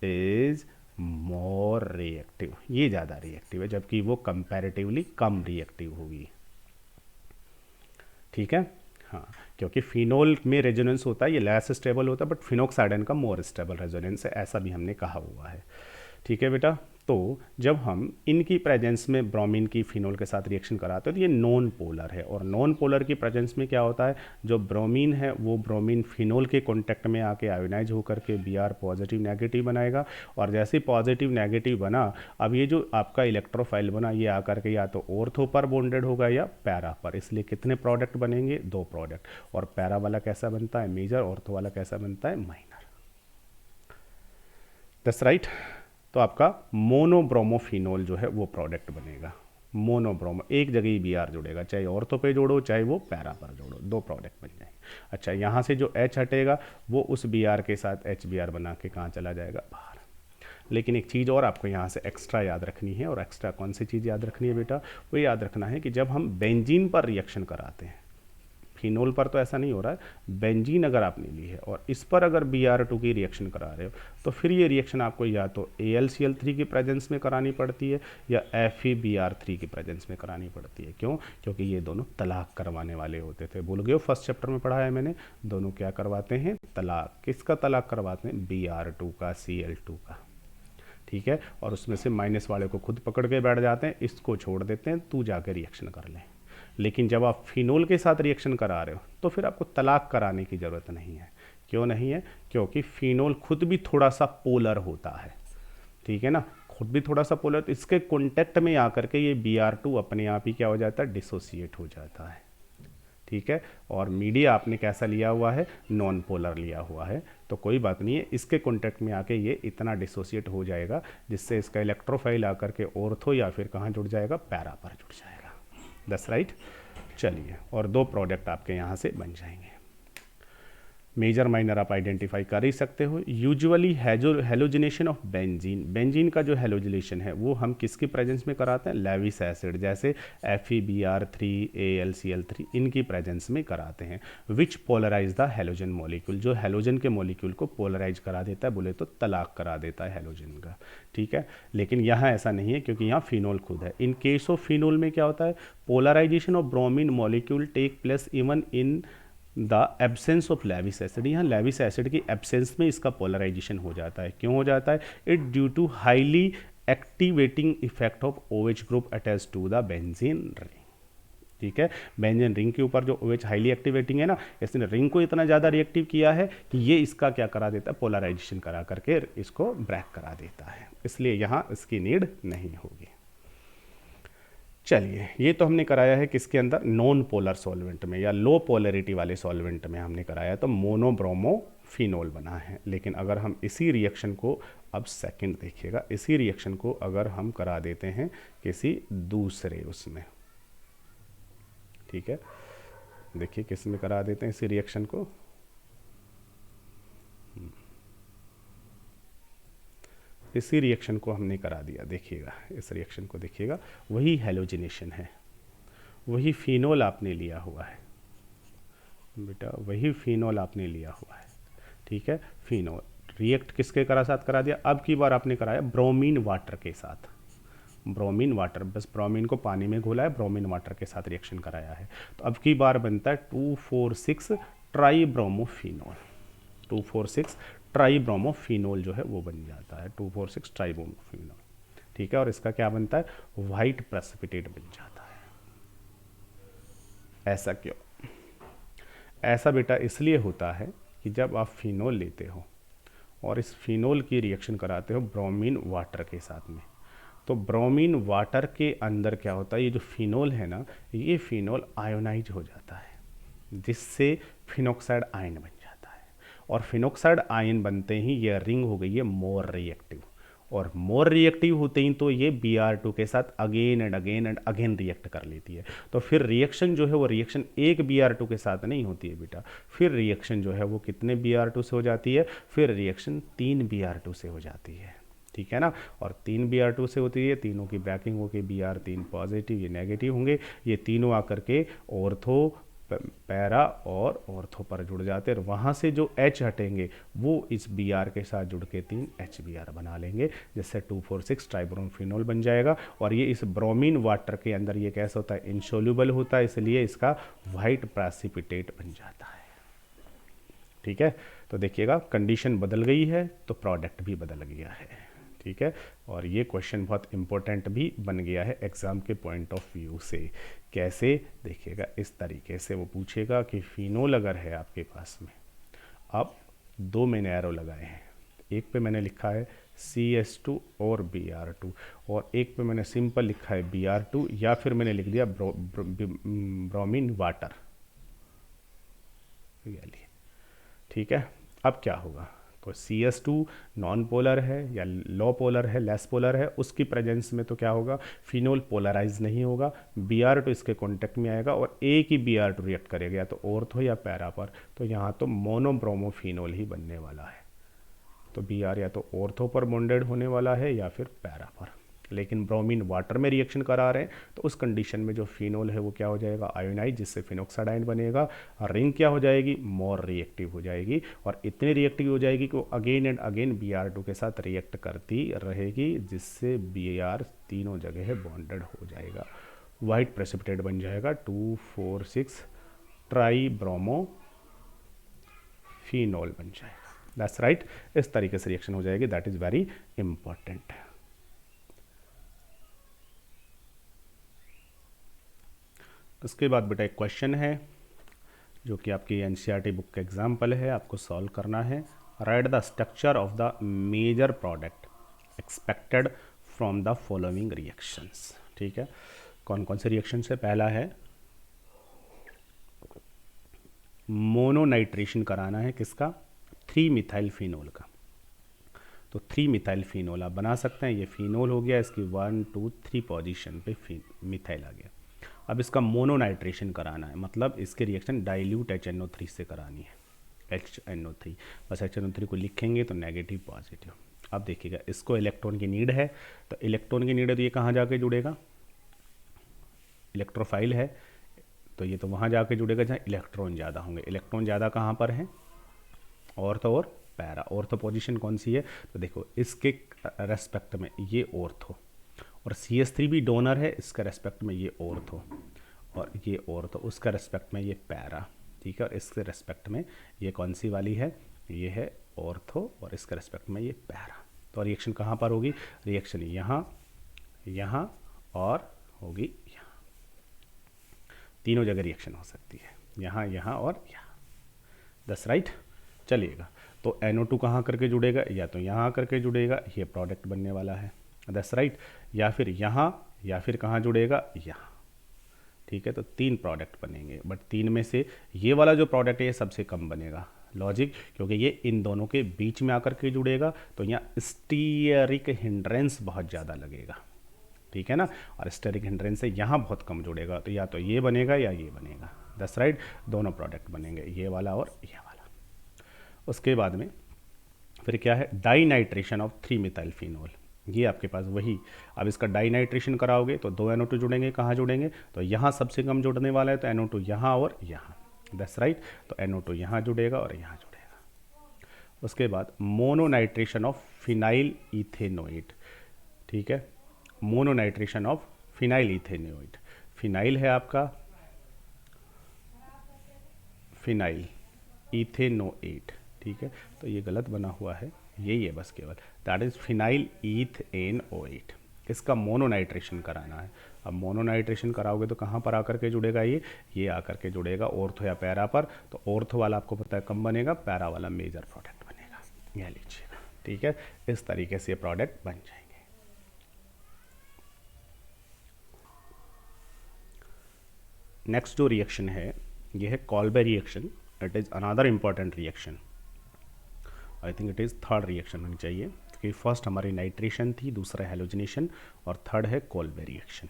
is more reactive, ये ज़्यादा रिएक्टिव है, जबकि वो कंपैरेटिवली कम रिएक्टिव होगी, ठीक है। हाँ, क्योंकि फिनोल में रेजोनेंस होता है ये लेस स्टेबल होता है, बट फिनॉक्साइड का मोर स्टेबल रेजोनेंस है, ऐसा भी हमने कहा हुआ है, ठीक है बेटा। तो जब हम इनकी प्रेजेंस में ब्रोमीन की फिनोल के साथ रिएक्शन कराते हैं तो ये नॉन पोलर है, और नॉन पोलर की प्रेजेंस में क्या होता है, जो ब्रोमीन है वो ब्रोमीन फिनोल के कांटेक्ट में आके आयोनाइज होकर के Br पॉजिटिव नेगेटिव बनाएगा, और जैसे पॉजिटिव नेगेटिव बना, अब ये जो आपका इलेक्ट्रोफाइल बना ये आकर के या तो ऑर्थो पर बॉन्डेड होगा या पैरा पर, इसलिए कितने प्रोडक्ट बनेंगे, 2 प्रोडक्ट, और पैरा वाला कैसा बनता है, मेजर, ऑर्थो वाला कैसा बनता है, माइनर, दैट्स राइट। तो आपका मोनोब्रोमोफिनोल जो है वो प्रोडक्ट बनेगा, मोनोब्रोमो, एक जगह ही Br जुड़ेगा, चाहे ऑर्थो पे जोड़ो चाहे वो पैरा पर जोड़ो, 2 प्रोडक्ट बन जाएंगे। अच्छा, यहाँ से जो H हटेगा वो उस Br के साथ HBr बना के कहाँ चला जाएगा, बाहर। लेकिन एक चीज़ और आपको यहाँ से एक्स्ट्रा याद रखनी है, और एक्स्ट्रा कौन सी चीज़ याद रखनी है बेटा, वो याद रखना है कि जब हम बेंजीन पर रिएक्शन कराते हैं, फिनोल पर तो ऐसा नहीं हो रहा है, बेंजीन अगर आपने ली है और इस पर अगर Br2 की रिएक्शन करा रहे हो, तो फिर ये रिएक्शन आपको या तो AlCl3 की प्रेजेंस में करानी पड़ती है या FeBr3 की प्रेजेंस में करानी पड़ती है। क्यों, क्योंकि ये दोनों तलाक करवाने वाले होते थे, भूल गए, फर्स्ट चैप्टर में पढ़ा है मैंने, दोनों क्या करवाते हैं, तलाक। किसका तलाक करवाते हैं, Br2 का, Cl2 का, ठीक है, और उसमें से माइनस वाले को खुद पकड़ के बैठ जाते हैं, इसको छोड़ देते हैं, तू जाके रिएक्शन कर ले। लेकिन जब आप फिनोल के साथ रिएक्शन करा रहे हो तो फिर आपको तलाक कराने की ज़रूरत नहीं है। क्यों नहीं है, क्योंकि फिनोल खुद भी थोड़ा सा पोलर होता है, ठीक है ना, खुद भी थोड़ा सा पोलर, तो इसके कॉन्टेक्ट में आकर के ये Br2 अपने आप ही क्या हो जाता है, डिसोसिएट हो जाता है, ठीक है। और मीडिया आपने कैसा लिया हुआ है, नॉन पोलर लिया हुआ है, तो कोई बात नहीं है, इसके कॉन्टेक्ट में आके ये इतना डिसोसिएट हो जाएगा जिससे इसका इलेक्ट्रोफाइल आकर के ऑर्थो या फिर कहाँ जुड़ जाएगा, पैरा पर जुड़ जाएगा। That's right. चलिए, और 2 प्रोडक्ट आपके यहाँ से बन जाएंगे। मेजर माइनर आप आइडेंटिफाई कर ही सकते हो। Usually halogenation of benzene, benzene का जो हेलोजिनेशन है वो हम किसकी प्रेजेंस में कराते हैं, लेविस एसिड, जैसे FeBr3, AlCl3, इनकी प्रेजेंस में कराते हैं। विच पोलराइज द हेलोजन मॉलिक्यूल, जो हेलोजन के मॉलिक्यूल को पोलराइज करा देता है, बोले तो तलाक करा देता है हेलोजन का, ठीक है। लेकिन यहाँ ऐसा नहीं है क्योंकि यहाँ फिनोल खुद है। इन केस ऑफ फिनोल में क्या होता है, polarisation of bromine molecule take place even in the absence of Lewis acid. यहाँ लेविस एसिड की एब्सेंस में इसका पोलराइजेशन हो जाता है। क्यों हो जाता है, it due to highly activating effect of OH group attach to the benzene ring, ठीक है। बेंजीन रिंग के ऊपर जो OH हाईली एक्टिवेटिंग है ना, इसने रिंग को इतना ज़्यादा रिएक्टिव किया है कि ये इसका क्या करा देता है, पोलराइजेशन करा करके इसको ब्रेक करा देता है, इसलिए यहाँ इसकी नीड नहीं होगी। चलिए, ये तो हमने कराया है किसके अंदर, नॉन पोलर सॉल्वेंट में या लो पोलरिटी वाले सॉल्वेंट में हमने कराया, तो मोनोब्रोमोफिनोल बना है। लेकिन अगर हम इसी रिएक्शन को, अब सेकंड देखिएगा, इसी रिएक्शन को अगर हम करा देते हैं किसी दूसरे उसमें, ठीक है, देखिए किस में करा देते हैं इसी रिएक्शन को, इसी रिएक्शन को हमने करा दिया, देखिएगा इस रिएक्शन को देखिएगा, वही हेलोजिनेशन है, वही फिनोल आपने लिया हुआ है बेटा, वही फिनोल आपने लिया हुआ है, ठीक है। फिनोल रिएक्ट किसके साथ करा दिया, अब की बार आपने कराया ब्रोमीन वाटर के साथ, ब्रोमीन वाटर, बस ब्रोमीन को पानी में घोला है, ब्रोमीन वाटर के साथ रिएक्शन कराया है, तो अब की बार बनता है 2,4,6 ट्राईब्रोमोफिनोल, 2,4,6 ट्राईब्रोमोफिनोल जो है वो बन जाता है, 2,4,6 ट्राईब्रोमोफिनोल, ठीक है। और इसका क्या बनता है, वाइट प्रेसिपिटेट बन जाता है। ऐसा क्यों, ऐसा बेटा इसलिए होता है कि जब आप फिनोल लेते हो और इस फिनोल की रिएक्शन कराते हो ब्रोमीन वाटर के साथ में, तो ब्रोमीन वाटर के अंदर क्या होता है, ये जो फिनोल है ना, ये फिनोल आयोनाइज हो जाता है, जिससे फिनोक्साइड आयन बन जाता है, और फिनोक्साइड आयन बनते ही ये रिंग हो गई है मोर रिएक्टिव, और मोर रिएक्टिव होते ही तो ये Br2 के साथ again and again and again react कर लेती है। तो फिर रिएक्शन जो है वो रिएक्शन एक Br2 के साथ नहीं होती है बेटा, फिर रिएक्शन जो है वो कितने Br2 से हो जाती है, फिर रिएक्शन 3 Br2 से हो जाती है, ठीक है ना। और 3 Br2 से होती है, तीनों की ब्रेकिंग होगी, Br3 पॉजिटिव, ये नेगेटिव होंगे, ये तीनों आकर के ऑर्थो, पैरा और ऑर्थो पर जुड़ जाते हैं, और वहाँ से जो H हटेंगे वो इस Br के साथ जुड़ के 3 HBr बना लेंगे, जिससे 2,4,6 ट्राइब्रोमोफिनोल बन जाएगा। और ये इस ब्रोमीन वाटर के अंदर ये कैसा होता है, इनसोल्यूबल होता है, इसलिए इसका वाइट प्रेसिपिटेट बन जाता है, ठीक है। तो देखिएगा कंडीशन बदल गई है तो प्रोडक्ट भी बदल गया है, ठीक है। और ये क्वेश्चन बहुत इंपॉर्टेंट भी बन गया है एग्ज़ाम के पॉइंट ऑफ व्यू से। कैसे, देखिएगा इस तरीके से वो पूछेगा कि फिनोल अगर है आपके पास में, अब 2 मैंने एरो लगाए हैं, एक पे मैंने लिखा है CH2 और Br2, और एक पे मैंने सिंपल लिखा है Br2, या फिर मैंने लिख दिया ब्रोमीन वाटर, ठीक है। अब क्या होगा, तो CH2 नॉन पोलर है या लो पोलर है, लेस पोलर है, उसकी प्रेजेंस में तो क्या होगा, फिनोल पोलराइज नहीं होगा, Br2 इसके कांटेक्ट में आएगा और एक ही Br2 रिएक्ट करेगा, या तो ऑर्थो या पैरा पर, तो यहाँ तो मोनोब्रोमोफिनोल ही बनने वाला है। तो Br या तो ऑर्थो पर बॉन्डेड होने वाला है या फिर पैरा पर, लेकिन ब्रोमीन वाटर में रिएक्शन करा रहे हैं तो उस कंडीशन में जो फिनोल है वो क्या हो जाएगा, आयोनाइज, जिससे फिनोक्साइड आयन बनेगा, रिंग क्या हो जाएगी, मोर रिएक्टिव हो जाएगी, और इतनी रिएक्टिव हो जाएगी कि वो अगेन एंड अगेन Br2 के साथ रिएक्ट करती रहेगी, जिससे Br तीनों जगह बॉन्डेड हो जाएगा, वाइट प्रेसिपिटेट बन जाएगा, 2,4,6 ट्राईब्रोमोफिनोल बन जाएगा। दैट्स राइट, इस तरीके से रिएक्शन हो जाएगी, दैट इज़ वेरी इंपॉर्टेंट। उसके बाद बेटा एक क्वेश्चन है जो कि आपकी NCERT बुक का एग्जाम्पल है, आपको सॉल्व करना है। Write the structure of the major product expected from the following reactions, ठीक है। कौन कौन से रिएक्शन है, पहला है मोनोनाइट्रेशन कराना है किसका, 3 मिथाइल फिनोल का। तो 3 मिथाइल फिनोल आप बना सकते हैं, ये फिनोल हो गया, इसकी 1 2 3 पोजीशन पे मिथाइल आ गया। अब इसका मोनोनाइट्रेशन कराना है, मतलब इसके रिएक्शन डाइल्यूट HNO3 से करानी है, HNO3, बस HNO3 को लिखेंगे तो नेगेटिव पॉजिटिव। अब देखिएगा इसको इलेक्ट्रॉन की नीड है, तो इलेक्ट्रॉन की नीड है तो ये कहाँ जाके जुड़ेगा, इलेक्ट्रोफाइल है तो ये तो वहाँ जाके जुड़ेगा जहाँ इलेक्ट्रॉन ज़्यादा होंगे। इलेक्ट्रॉन ज़्यादा कहाँ पर है, ऑर्थो और पैरा। ऑर्थो पोजीशन कौन सी है, तो देखो इसके रेस्पेक्ट में ये ऑर्थो, और CH3 भी डोनर है, इसका रेस्पेक्ट में ये ऑर्थो, और ये ऑर्थो, उसका रेस्पेक्ट में ये पैरा, ठीक है। और इसके रेस्पेक्ट में ये कौन सी वाली है, ये है ऑर्थो, और इसके रेस्पेक्ट में ये पैरा। तो रिएक्शन कहाँ पर होगी, रिएक्शन यहाँ, यहाँ और होगी यहाँ, तीनों जगह रिएक्शन हो सकती है, यहाँ, यहाँ और यहाँ। दस राइट, चलिएगा। तो NO2 कहाँ करके जुड़ेगा, या तो यहाँ करके जुड़ेगा, ये प्रोडक्ट बनने वाला है, दस राइट, या फिर यहाँ, या फिर कहाँ जुड़ेगा, यहाँ, ठीक है। तो 3 प्रोडक्ट बनेंगे, बट 3 में से ये वाला जो प्रोडक्ट है ये सबसे कम बनेगा, लॉजिक, क्योंकि ये इन दोनों के बीच में आकर के जुड़ेगा, तो यहाँ स्टीयरिक हिंड्रेंस बहुत ज़्यादा लगेगा, ठीक है ना। और स्टेरिक हिंड्रेंस से यहाँ बहुत कम जुड़ेगा, तो या तो ये बनेगा या ये बनेगा, दस राइट, दोनों प्रोडक्ट बनेंगे, ये वाला और ये वाला। उसके बाद में फिर क्या है, डाइनाइट्रेशन ऑफ 3 मिथाइल फिनोल, ये आपके पास वही। अब इसका डाइनाइट्रेशन कराओगे तो 2 NO2 जुड़ेंगे, कहाँ जुड़ेंगे, तो यहाँ सबसे कम जुड़ने वाला है, तो NO2 यहाँ और यहाँ, दस राइट, तो NO2 यहाँ जुड़ेगा और यहाँ जुड़ेगा। उसके बाद मोनोनाइट्रेशन ऑफ फिनाइल इथेनोएट, ठीक है, मोनोनाइट्रेशन ऑफ फिनाइल इथेनोएट, फिनाइल है आपका, फिनाइल इथेनोएट, ठीक है। तो ये गलत बना हुआ है, यही है बस केवल, दैट इज फिनाइल इथेनोएट, इसका मोनोनाइट्रेशन कराना है। अब मोनोनाइट्रेशन कराओगे तो कहाँ पर आकर के जुड़ेगा, ये आकर के जुड़ेगा ऑर्थो या पैरा पर। तो ऑर्थो वाला आपको पता है कम बनेगा, पैरा वाला मेजर प्रोडक्ट बनेगा, यह लीजिएगा, ठीक है। इस तरीके से ये प्रोडक्ट बन जाएंगे। नेक्स्ट जो रिएक्शन है ये है Kolbe reaction, it is another important reaction, I think it is third reaction होनी चाहिए, क्योंकि फर्स्ट हमारी नाइट्रेशन थी, दूसरा हेलोजिनेशन, और थर्ड है कॉल्बे रिएक्शन।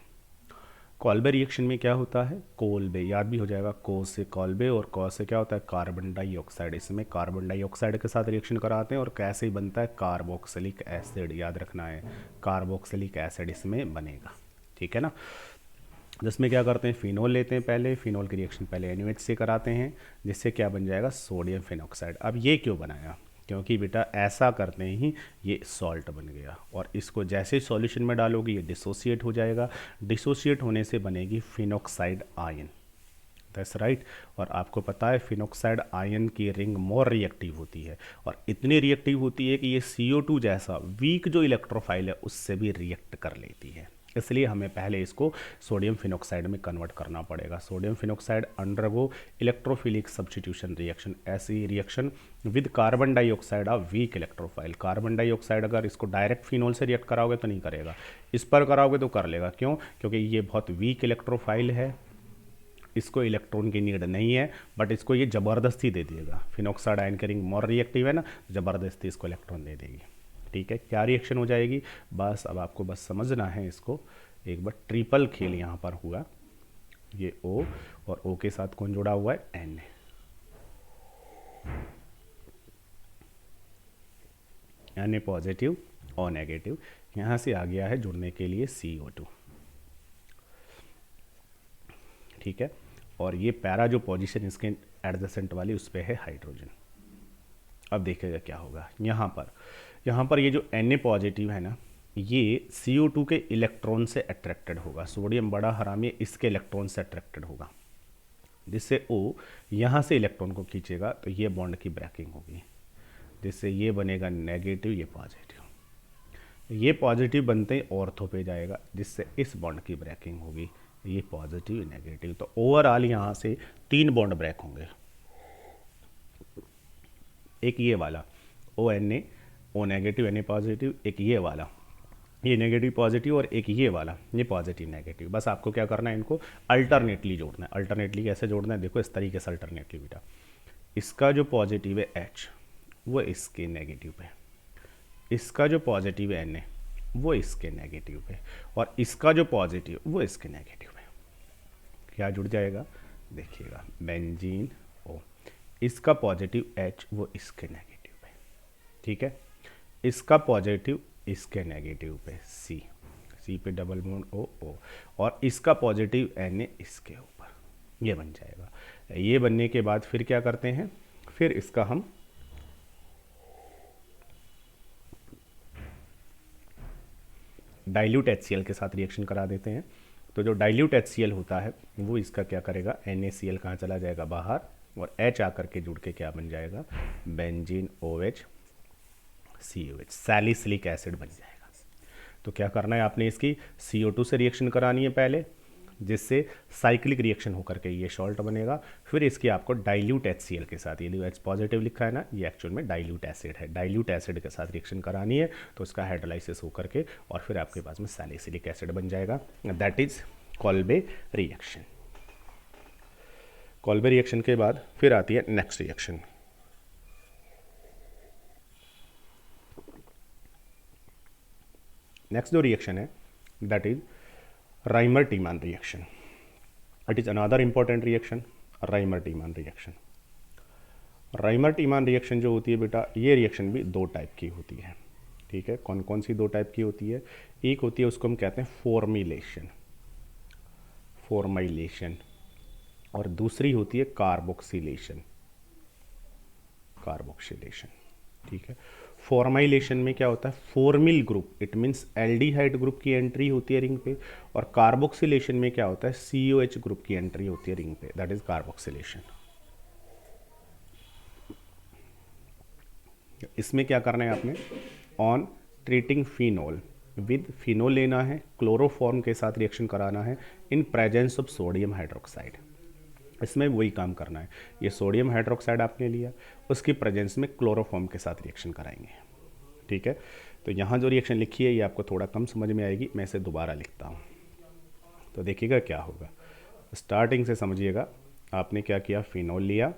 कॉल्बे रिएक्शन में क्या होता है, कोल्बे याद भी हो जाएगा, को से कॉल्बे और कॉ से क्या होता है, कार्बन डाइऑक्साइड। इसमें कार्बन डाइऑक्साइड के साथ रिएक्शन कराते हैं और कैसे ही बनता है, कार्बोक्सिलिक एसिड, याद रखना है, कार्बोक्सिलिक एसिड इसमें बनेगा, ठीक है ना। जिसमें क्या करते हैं, फिनोल लेते हैं पहले, फिनोल की रिएक्शन पहले NaOH से कराते हैं, जिससे क्या बन जाएगा, सोडियम फिनॉक्साइड। अब ये क्यों बनाया, क्योंकि बेटा ऐसा करते ही ये सॉल्ट बन गया, और इसको जैसे सॉल्यूशन में डालोगे ये डिसोसिएट हो जाएगा, डिसोसिएट होने से बनेगी फिनॉक्साइड आयन, दैट्स राइट। और आपको पता है फिनॉक्साइड आयन की रिंग मोर रिएक्टिव होती है, और इतनी रिएक्टिव होती है कि ये CO2 जैसा वीक जो इलेक्ट्रोफाइल है उससे भी रिएक्ट कर लेती है, इसलिए हमें पहले इसको सोडियम फिनॉक्साइड में कन्वर्ट करना पड़ेगा। Sodium phenoxide undergo electrophilic substitution reaction, ऐसी reaction with carbon dioxide of weak electrophile. Carbon dioxide अगर इसको डायरेक्ट फिनोल से रिएक्ट कराओगे तो नहीं करेगा, इस पर कराओगे तो कर लेगा, क्यों, क्योंकि ये बहुत वीक इलेक्ट्रोफाइल है, इसको इलेक्ट्रॉन की नीड नहीं है, बट इसको ये ज़बरदस्ती दे देगा। फिनॉक्साइड आयन की रिंग मोर रिएक्टिव है ना, ज़बरदस्ती इसको इलेक्ट्रॉन दे देगी, ठीक है। क्या रिएक्शन हो जाएगी, बस अब आपको बस समझना है इसको, एक बार ट्रिपल खेल यहाँ पर हुआ, ये O और O के साथ कौन जुड़ा हुआ है, Na, Na पॉजिटिव और नेगेटिव, यहाँ से आ गया है जुड़ने के लिए CO2, ठीक है। और ये पैरा जो पोजीशन इसके एडजेसेंट वाली उस पर है हाइड्रोजन। अब देखिएगा क्या होगा, यहाँ पर ये जो Na पॉजिटिव है ना, ये CO2 के इलेक्ट्रॉन से अट्रैक्टेड होगा, सोडियम बड़ा हरामी इसके इलेक्ट्रॉन से अट्रैक्टेड होगा, जिससे O यहाँ से इलेक्ट्रॉन को खींचेगा, तो ये बॉन्ड की ब्रेकिंग होगी, जिससे ये बनेगा नेगेटिव, ये पॉजिटिव, ये पॉजिटिव बनते ही ऑर्थो पे जाएगा, जिससे इस बॉन्ड की ब्रेकिंग होगी, ये पॉजिटिव नेगेटिव। तो ओवरऑल यहाँ से 3 बॉन्ड ब्रेक होंगे, एक ये वाला ONA, O negative Na positive, एक ये वाला ये नेगेटिव पॉजिटिव और एक ये वाला ये पॉजिटिव नेगेटिव। बस आपको क्या करना है, इनको अल्टरनेटली जोड़ना है। अल्टरनेटली कैसे जोड़ना है, देखो इस तरीके से अल्टरनेटली बेटा, इसका जो पॉजिटिव है H वो इसके नेगेटिव पे, इसका जो पॉजिटिव है Na वो इसके नेगेटिव पे, और इसका जो पॉजिटिव वो इसके नेगेटिव पे। क्या जुड़ जाएगा, देखिएगा बेंजीन O, इसका पॉजिटिव H वो इसके नेगेटिव पे, ठीक है, इसका पॉजिटिव इसके नेगेटिव पे C पे डबल बॉन्ड O, और इसका पॉजिटिव Na इसके ऊपर, ये बन जाएगा। ये बनने के बाद फिर क्या करते हैं, फिर इसका हम डाइल्यूट HCl के साथ रिएक्शन करा देते हैं। तो जो डाइल्यूट HCl होता है वो इसका क्या करेगा, NaCl कहाँ चला जाएगा, बाहर, और H आकर के जुड़ के क्या बन जाएगा, benzene OH COH, salicylic acid बन जाएगा। तो क्या करना है आपने, इसकी CO2 से रिएक्शन करानी है पहले, जिससे साइक्लिक रिएक्शन होकर के ये सॉल्ट बनेगा। फिर इसकी आपको डाइल्यूट HCl के साथ, ये जो H पॉजिटिव लिखा है ना, ये एक्चुअल में डाइल्यूट एसिड है, डाइल्यूट एसिड के साथ रिएक्शन करानी है। तो उसका हाइड्रोलाइसिस होकर के और फिर आपके पास में सैलिसिलिक एसिड बन जाएगा। That is Kolbe reaction. Kolbe reaction के बाद फिर आती है नेक्स्ट रिएक्शन। नेक्स्ट जो रिएक्शन है that is Reimer Tiemann reaction. It is another important reaction, Reimer Tiemann reaction. Reimer Tiemann reaction जो होती है बेटा, ये रिएक्शन भी दो टाइप की होती है, ठीक है। कौन कौन सी दो टाइप की होती है, एक होती है उसको हम कहते हैं फॉर्मिलेशन, फॉर्माइलेशन, और दूसरी होती है कार्बोक्सिलेशन, कार्बोक्सिलेशन, ठीक है। फॉर्माइलेशन में क्या होता है, formal group, it means aldehyde group की एंट्री होती है रिंग पे, और कार्बोक्सिलेशन में क्या होता है, COH ग्रुप की एंट्री होती है रिंग पे, दैट इज कार्बोक्सिलेशन। इसमें क्या करना है आपने, on treating phenol with phenol लेना है, क्लोरोफॉर्म के साथ रिएक्शन कराना है in presence of sodium hydroxide. इसमें वही काम करना है, ये सोडियम हाइड्रोक्साइड आपने लिया, उसकी प्रेजेंस में क्लोरोफॉर्म के साथ रिएक्शन कराएंगे, ठीक है। तो यहाँ जो रिएक्शन लिखी है ये आपको थोड़ा कम समझ में आएगी, मैं इसे दोबारा लिखता हूँ। तो देखिएगा क्या होगा, स्टार्टिंग से समझिएगा। आपने क्या किया, फिनोल लिया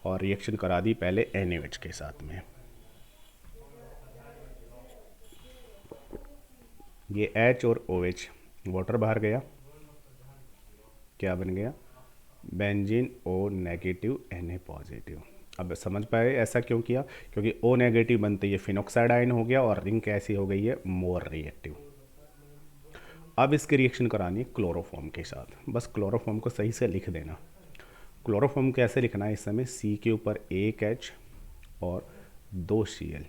और रिएक्शन करा दी पहले NaOH के साथ में। ये H और OH, वाटर बाहर गया, क्या बन गया, benzene O negative Na positive. अब समझ पाए ऐसा क्यों किया, क्योंकि O नेगेटिव बनते ये फिनोक्साइड आयन हो गया और रिंग कैसी हो गई है, मोर रिएक्टिव। अब इसकी रिएक्शन करानी है क्लोरोफॉर्म के साथ, बस क्लोरोफॉर्म को सही से लिख देना। क्लोरोफॉर्म कैसे लिखना है, इस समय C के ऊपर एक H और 2 Cl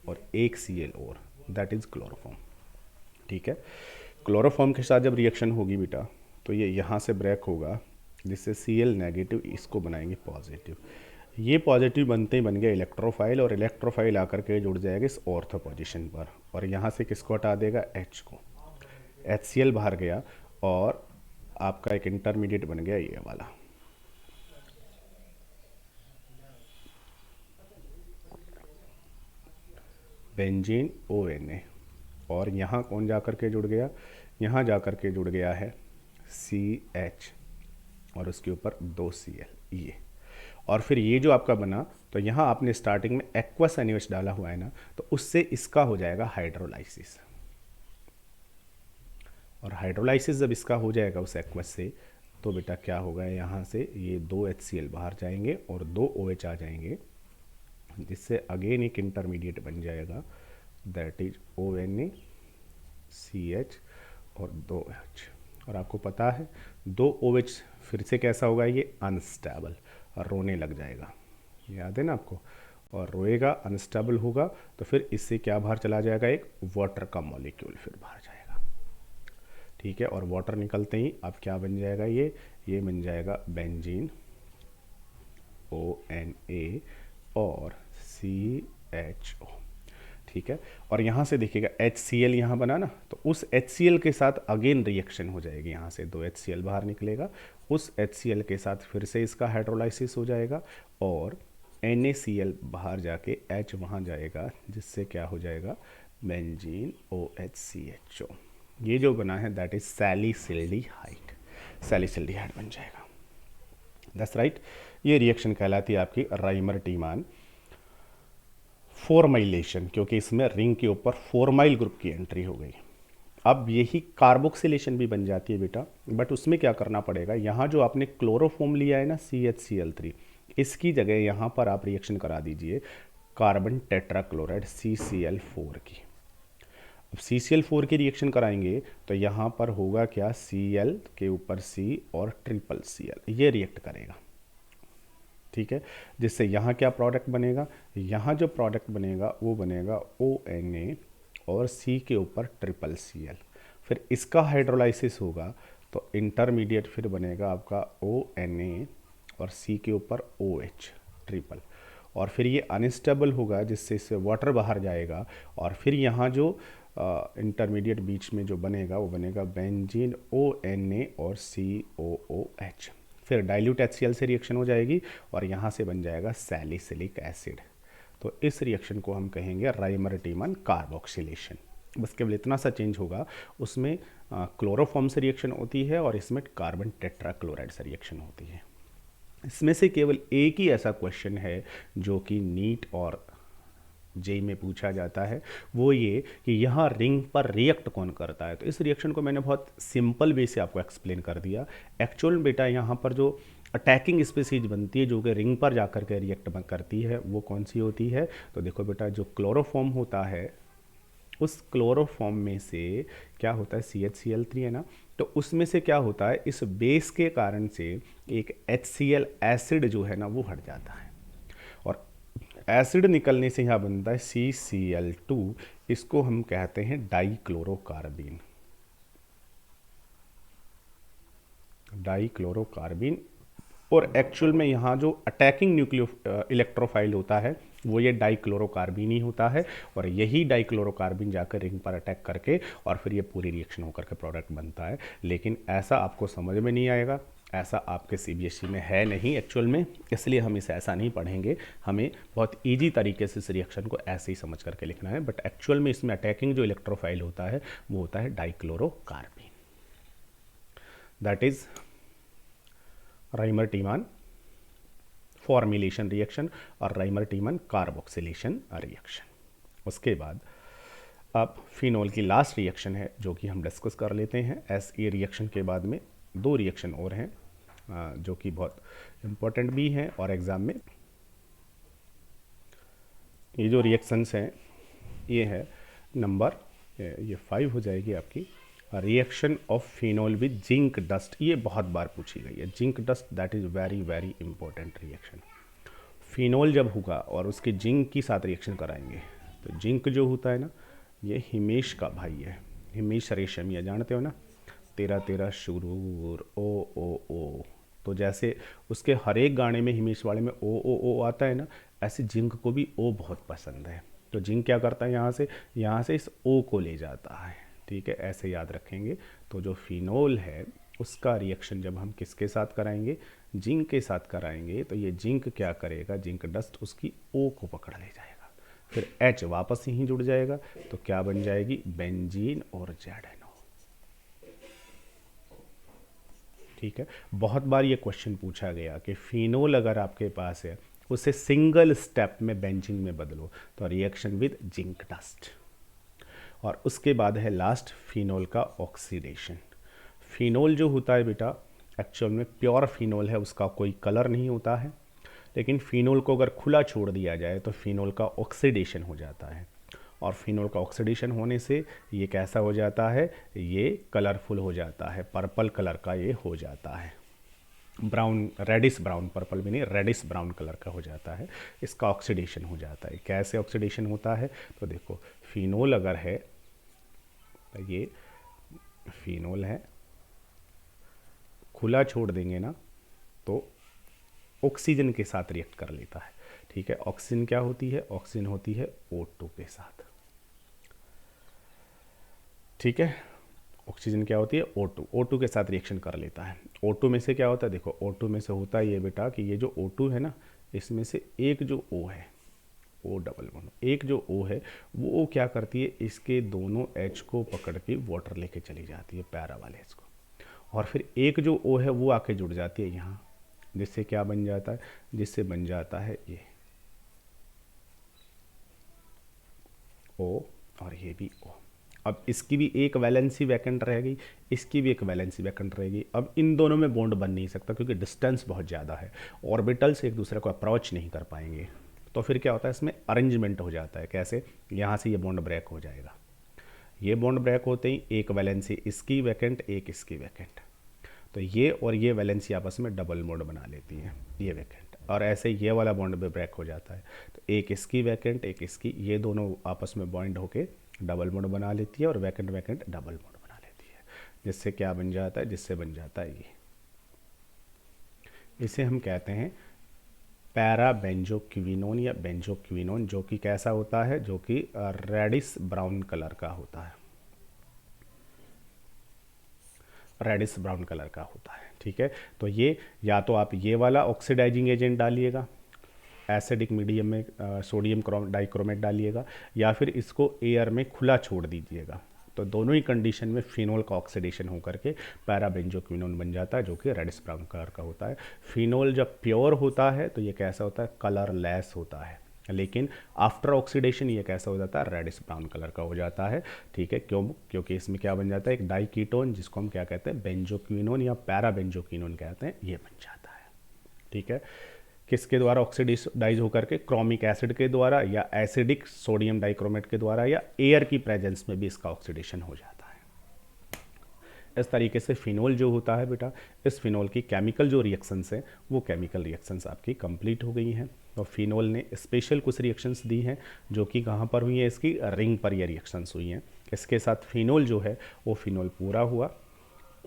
और एक Cl और, दैट इज क्लोरोफॉर्म, ठीक है। क्लोरोफॉर्म के साथ जब रिएक्शन होगी बेटा, तो ये यहाँ से ब्रेक होगा, जिससे Cl नेगेटिव इसको बनाएंगे पॉजिटिव। ये पॉजिटिव बनते ही बन गया इलेक्ट्रोफाइल, और इलेक्ट्रोफाइल आकर के जुड़ जाएगा इस ऑर्थो पोजीशन पर, और यहाँ से किसको हटा देगा, H को। HCl बाहर गया और आपका एक इंटरमीडिएट बन गया ये वाला, बेंजीन ONa, और यहाँ कौन जाकर के जुड़ गया, यहाँ जाकर के जुड़ गया है CH और उसके ऊपर 2 Cl ये, और फिर ये जो आपका बना, तो यहाँ आपने स्टार्टिंग में एक्वस NaOH डाला हुआ है ना, तो उससे इसका हो जाएगा हाइड्रोलाइसिस, और हाइड्रोलाइसिस जब इसका हो जाएगा उस एक्वस से, तो बेटा क्या होगा, यहाँ से ये 2 HCl बाहर जाएंगे और 2 OH आ जाएंगे, जिससे अगेन एक इंटरमीडिएट बन जाएगा, दैट इज ONa CH और 2 H। और आपको पता है 2 OH फिर से कैसा होगा, ये अनस्टेबल, और रोने लग जाएगा, याद है ना आपको, और रोएगा, अनस्टेबल होगा, तो फिर इससे क्या बाहर चला जाएगा, एक वाटर का मॉलिक्यूल फिर बाहर जाएगा, ठीक है। और वाटर निकलते ही अब क्या बन जाएगा, ये बन जाएगा बेंजीन ONa और CHO, ठीक है। और यहाँ से देखिएगा HCl यहाँ बना ना, तो उस HCl के साथ अगेन रिएक्शन हो जाएगी, यहाँ से 2 HCl बाहर निकलेगा, उस HCl के साथ फिर से इसका हाइड्रोलाइसिस हो जाएगा, और NaCl बाहर जाके H वहाँ जाएगा, जिससे क्या हो जाएगा, बेंजीन OHCHO। ये जो बना है दैट इज सैलिसिल्डिहाइड, सैलिसिल्डिहाइड बन जाएगा। That's right. ये रिएक्शन कहलाती है आपकी राइमर टीमान फॉर्माइलेशन, क्योंकि इसमें रिंग के ऊपर फॉर्माइल ग्रुप की एंट्री हो गई। अब यही कार्बोक्सिलेशन भी बन जाती है बेटा, बट उसमें क्या करना पड़ेगा, यहाँ जो आपने क्लोरोफॉर्म लिया है ना CHCl3, इसकी जगह यहाँ पर आप रिएक्शन करा दीजिए कार्बन टेट्राक्लोराइड CCl4 की। अब CCl4 की रिएक्शन कराएंगे तो यहाँ पर होगा क्या, Cl के ऊपर C और ट्रिपल Cl, ये रिएक्ट करेगा। ठीक है, जिससे यहाँ क्या प्रोडक्ट बनेगा, यहाँ जो प्रोडक्ट बनेगा वो बनेगा ONA और C के ऊपर ट्रिपल Cl। फिर इसका हाइड्रोलाइसिस होगा तो इंटरमीडिएट फिर बनेगा आपका ONA और C के ऊपर OH ट्रिपल, और फिर ये अनस्टेबल होगा जिससे इससे वाटर बाहर जाएगा, और फिर यहाँ जो इंटरमीडिएट बीच में जो बनेगा वो बनेगा बेंजीन ONA और COOH। फिर डाइल्यूट HCl से रिएक्शन हो जाएगी और यहाँ से बन जाएगा सैलिसिलिक एसिड। तो इस रिएक्शन को हम कहेंगे राइमर टीमन कार्बोक्सिलेशन। बस केवल इतना सा चेंज होगा, उसमें क्लोरोफॉर्म से रिएक्शन होती है और इसमें कार्बन टेट्राक्लोराइड से रिएक्शन होती है। इसमें से केवल एक ही ऐसा क्वेश्चन है जो कि नीट और जेई में पूछा जाता है, वो ये कि यहाँ रिंग पर रिएक्ट कौन करता है। तो इस रिएक्शन को मैंने बहुत सिंपल वे से आपको एक्सप्लेन कर दिया। एक्चुअल में बेटा यहाँ पर जो अटैकिंग स्पीसीज बनती है जो कि रिंग पर जाकर के रिएक्ट करती है वो कौन सी होती है, तो देखो बेटा जो क्लोरोफॉर्म होता है उस क्लोरोफॉर्म में से क्या होता है, CHCl3 है ना, तो उसमें से क्या होता है, इस बेस के कारण से एक HCl एसिड जो है ना वो हट जाता है, और एसिड निकलने से यहाँ बनता है CCl2। इसको हम कहते हैं डाइक्लोरोकार्बीन, डाइक्लोरोकार्बीन। और एक्चुअल में यहाँ जो अटैकिंग न्यूक्लियो इलेक्ट्रोफाइल होता है वो ये डाइक्लोरोकार्बीन ही होता है, और यही डाइक्लोरोकार्बीन जाकर रिंग पर अटैक करके और फिर ये पूरी रिएक्शन होकर के प्रोडक्ट बनता है। लेकिन ऐसा आपको समझ में नहीं आएगा, ऐसा आपके CBSE में है नहीं एक्चुअल में, इसलिए हम इसे ऐसा नहीं पढ़ेंगे। हमें बहुत ईजी तरीके से इस रिएक्शन को ऐसे ही समझ करके लिखना है, बट एक्चुअल में इसमें अटैकिंग जो इलेक्ट्रोफाइल होता है वो होता है dichlorocarbene. That is Reimer Tiemann formylation reaction और राइमर टीमन कार्बोक्सिलेशन रिएक्शन। उसके बाद अब फिनोल की लास्ट रिएक्शन है जो कि हम डिस्कस कर लेते हैं। SE रिएक्शन के बाद में दो रिएक्शन और हैं जो कि बहुत इम्पोर्टेंट भी हैं और एग्ज़ाम में ये जो रिएक्शंस हैं ये है नंबर ये 5 हो जाएगी आपकी, reaction of phenol with zinc dust. ये बहुत बार पूछी गई है, zinc dust that is very very important reaction. Phenol जब होगा और उसके जिंक के साथ रिएक्शन कराएंगे तो जिंक जो होता है ना ये हिमेश का भाई है, हिमेश रेशमिया जानते हो ना, तेरा तेरा शुरूर ओ। तो जैसे उसके हर एक गाने में हिमेश वाले में ओ आता है ना, ऐसे जिंक को भी ओ बहुत पसंद है। तो जिंक क्या करता है, यहाँ से इस ओ को ले जाता है। ठीक है, ऐसे याद रखेंगे। तो जो फिनोल है उसका रिएक्शन जब हम किसके साथ कराएंगे, जिंक के साथ कराएंगे, तो ये जिंक क्या करेगा, जिंक डस्ट उसकी ओ को पकड़ ले जाएगा, फिर H वापस यहीं जुड़ जाएगा, तो क्या बन जाएगी, बेंजीन और ZNO। ठीक है, बहुत बार ये क्वेश्चन पूछा गया कि फिनोल अगर आपके पास है उसे सिंगल स्टेप में बेंजीन में बदलो, तो रिएक्शन विद जिंक डस्ट। और उसके बाद है लास्ट फिनोल का ऑक्सीडेशन। फिनोल जो होता है बेटा एक्चुअल में प्योर फिनोल है, उसका कोई कलर नहीं होता है, लेकिन फिनोल को अगर खुला छोड़ दिया जाए तो फिनोल का ऑक्सीडेशन हो जाता है, और फिनोल का ऑक्सीडेशन होने से ये कैसा हो जाता है, ये कलरफुल हो जाता है, पर्पल कलर का ये हो जाता है, ब्राउन रेडिश ब्राउन, पर्पल भी नहीं रेडिश ब्राउन कलर का हो जाता है, इसका ऑक्सीडेशन हो जाता है। कैसे ऑक्सीडेशन होता है, तो देखो फिनोल अगर है, ये फिनोल है, खुला छोड़ देंगे ना तो ऑक्सीजन के साथ रिएक्ट कर लेता है। ठीक है, ऑक्सीजन क्या होती है, ऑक्सीजन होती है O2 के साथ। ठीक है, ऑक्सीजन क्या होती है, O2 के साथ रिएक्शन कर लेता है। O2 में से क्या होता है, देखो O2 में से होता है ये बेटा कि ये जो O2 है ना, इसमें से एक जो O है ओ डबल बॉन्ड। एक जो ओ है वो क्या करती है, इसके दोनों एच को पकड़ के वाटर लेके चली जाती है पैरा वाले एच को, और फिर एक जो ओ है वो आके जुड़ जाती है यहाँ, जिससे क्या बन जाता है, जिससे बन जाता है ये ओ, और ये भी ओ। अब इसकी भी एक वैलेंसी वैकेंट रहेगी, इसकी भी एक वैलेंसी वैकेंट रहेगी। अब इन दोनों में बॉन्ड बन नहीं सकता क्योंकि डिस्टेंस बहुत ज़्यादा है, ऑर्बिटल्स एक दूसरे को अप्रोच नहीं कर पाएंगे। तो फिर क्या होता है, इसमें अरेंजमेंट हो जाता है। कैसे, यहाँ से ये बॉन्ड ब्रेक हो जाएगा, ये बॉन्ड ब्रेक होते ही एक वैलेंसी इसकी वैकेंट, एक इसकी वैकेंट, तो ये और ये वैलेंसी आपस में डबल बॉन्ड बना लेती हैं, ये वैकेंट, और ऐसे ये वाला बॉन्ड भी ब्रेक हो जाता है। तो एक इसकी वैकेंट, एक इसकी, ये दोनों आपस में बॉन्ड होके डबल बॉन्ड बना लेती है, और वैकेंट वैकेंट डबल बॉन्ड बना लेती है, जिससे क्या बन जाता है, जिससे बन जाता है ये, इसे हम कहते हैं पैरा बेंजोक्विनोन या बेंजोक्विनोन, जो कि कैसा होता है, जो कि रेडिश ब्राउन कलर का होता है, रेडिश ब्राउन कलर का होता है। ठीक है, तो ये या तो आप ये वाला ऑक्सीडाइजिंग एजेंट डालिएगा एसिडिक मीडियम में, सोडियम डाइक्रोमेट डालिएगा, या फिर इसको एयर में खुला छोड़ दीजिएगा। तो दोनों ही कंडीशन में फिनोल का ऑक्सीडेशन होकर के पैराबेंजोक्विनोन बन जाता है, जो कि रेडिश ब्राउन कलर का होता है। फिनोल जब प्योर होता है तो ये कैसा होता है, कलरलेस होता है, लेकिन आफ्टर ऑक्सीडेशन ये कैसा हो जाता है, रेडिश ब्राउन कलर का हो जाता है। ठीक है, क्यों, क्योंकि इसमें क्या बन जाता है, एक डाइकीटोन, जिसको हम क्या कहते हैं, बेंजोक्विनोन या पैराबेंजोक्विनोन कहते हैं, ये बन जाता है। ठीक है, किसके द्वारा ऑक्सीडाइज होकर के, क्रोमिक एसिड के द्वारा, या एसिडिक सोडियम डाइक्रोमेट के द्वारा, या एयर की प्रेजेंस में भी इसका ऑक्सीडेशन हो जाता है। इस तरीके से फिनोल जो होता है बेटा, इस फिनोल की केमिकल जो रिएक्शंस हैं वो केमिकल रिएक्शंस आपकी कंप्लीट हो गई हैं। तो फिनोल ने स्पेशल कुछ रिएक्शंस दी हैं जो कि कहाँ पर हुई हैं, इसकी रिंग पर ये रिएक्शंस हुई हैं। इसके साथ फिनोल जो है वो फिनोल पूरा हुआ,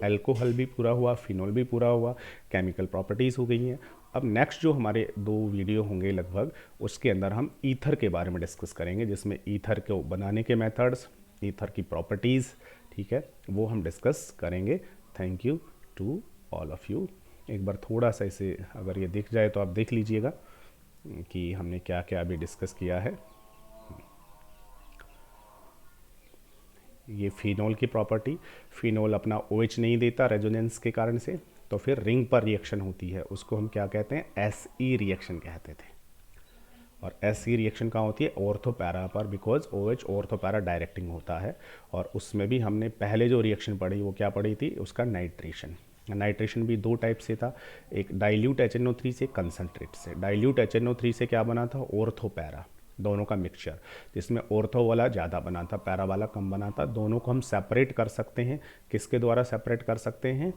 एल्कोहल भी पूरा हुआ, फिनोल भी पूरा हुआ, केमिकल प्रॉपर्टीज़ हो गई हैं। अब नेक्स्ट जो हमारे 2 वीडियो होंगे लगभग, उसके अंदर हम ईथर के बारे में डिस्कस करेंगे, जिसमें ईथर को बनाने के मेथड्स, ईथर की प्रॉपर्टीज़, ठीक है, वो हम डिस्कस करेंगे। Thank you to all of you. एक बार थोड़ा सा इसे अगर ये दिख जाए तो आप देख लीजिएगा कि हमने क्या क्या अभी डिस्कस किया है। ये फिनोल की प्रॉपर्टी, फिनोल अपना OH नहीं देता रेजोनेंस के कारण से, तो फिर रिंग पर रिएक्शन होती है, उसको हम क्या कहते हैं, SE रिएक्शन कहते थे। और SE रिएक्शन कहाँ होती है, ऑर्थो पैरा पर, because OH ortho para directing होता है। और उसमें भी हमने पहले जो रिएक्शन पढ़ी वो क्या पढ़ी थी, उसका नाइट्रेशन। नाइट्रेशन भी 2 टाइप से था, एक डाइल्यूट HNO3 से, कंसनट्रेट से। डाइल्यूट HNO3 से क्या बना था, ऑर्थो पैरा, दोनों का मिक्सचर, जिसमें ऑर्थो वाला ज़्यादा बना था, पैरा वाला कम बना था। दोनों को हम सेपरेट कर सकते हैं, किसके द्वारा सेपरेट कर सकते हैं,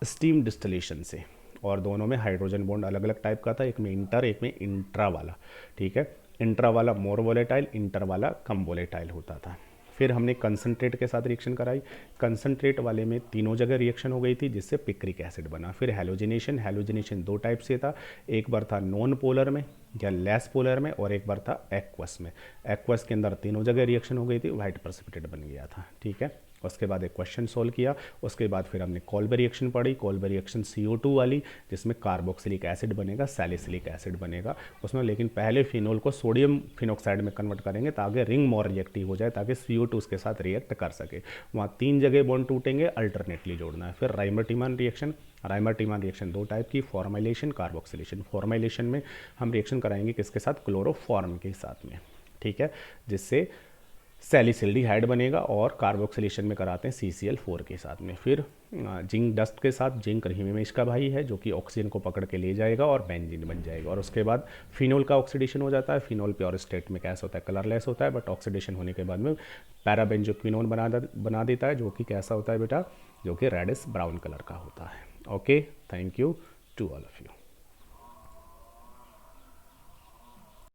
स्टीम डिस्टिलेशन से। और दोनों में हाइड्रोजन बॉन्ड अलग अलग टाइप का था, एक में इंटर, एक में इंट्रा वाला। ठीक है, इंट्रा वाला मोर वोलेटाइल, इंटर वाला कम वोलेटाइल होता था। फिर हमने कंसनट्रेट के साथ रिएक्शन कराई, कंसनट्रेट वाले में तीनों जगह रिएक्शन हो गई थी, जिससे पिक्रिक एसिड बना। फिर हैलोजिनेशन, हैलोजिनेशन 2 टाइप से था, एक बार था नॉन पोलर में या लेस पोलर में, और एक बार था एक्वस में। एक्वस के अंदर तीनों जगह रिएक्शन हो गई थी, वाइट प्रेसिपिटेट बन गया था। ठीक है, उसके बाद एक क्वेश्चन सॉल्व किया, उसके बाद फिर हमने कोल्बे रिएक्शन पढ़ी, कोल्बे रिएक्शन CO2 वाली, जिसमें कार्बोक्सिलिक एसिड बनेगा, सैलिसिलिक एसिड बनेगा उसमें। लेकिन पहले फिनोल को सोडियम फिनोक्साइड में कन्वर्ट करेंगे ताकि रिंग मोर रिएक्टिव हो जाए, ताकि CO2 उसके साथ रिएक्ट कर सके। वहाँ 3 जगह बॉन्ड टूटेंगे, अल्टरनेटली जोड़ना है। फिर राइमर-टीमान रिएक्शन, राइमर-टीमान रिएक्शन 2 टाइप की, फॉर्माइलेशन, कार्बोक्सिलेशन। फॉर्माइलेशन में हम रिएक्शन कराएंगे किसके साथ, क्लोरोफॉर्म के साथ में। ठीक है, जिससे सैलिसिल्डिहाइड बनेगा, और कार्बोक्सिलेशन में कराते हैं CCl4 के साथ में। फिर जिंक डस्ट के साथ, जिंक हिमेश का भाई है जो कि ऑक्सीजन को पकड़ के ले जाएगा और बेंजीन बन जाएगा। और उसके बाद फिनोल का ऑक्सीडेशन हो जाता है। फिनोल प्योर स्टेट में कैसा होता है, कलरलेस होता है, बट ऑक्सीडेशन होने के बाद में पैराबेंजोक्विनोन बना देता है, जो कि कैसा होता है बेटा, जो कि रेडिश ब्राउन कलर का होता है। Okay, thank you to all of you.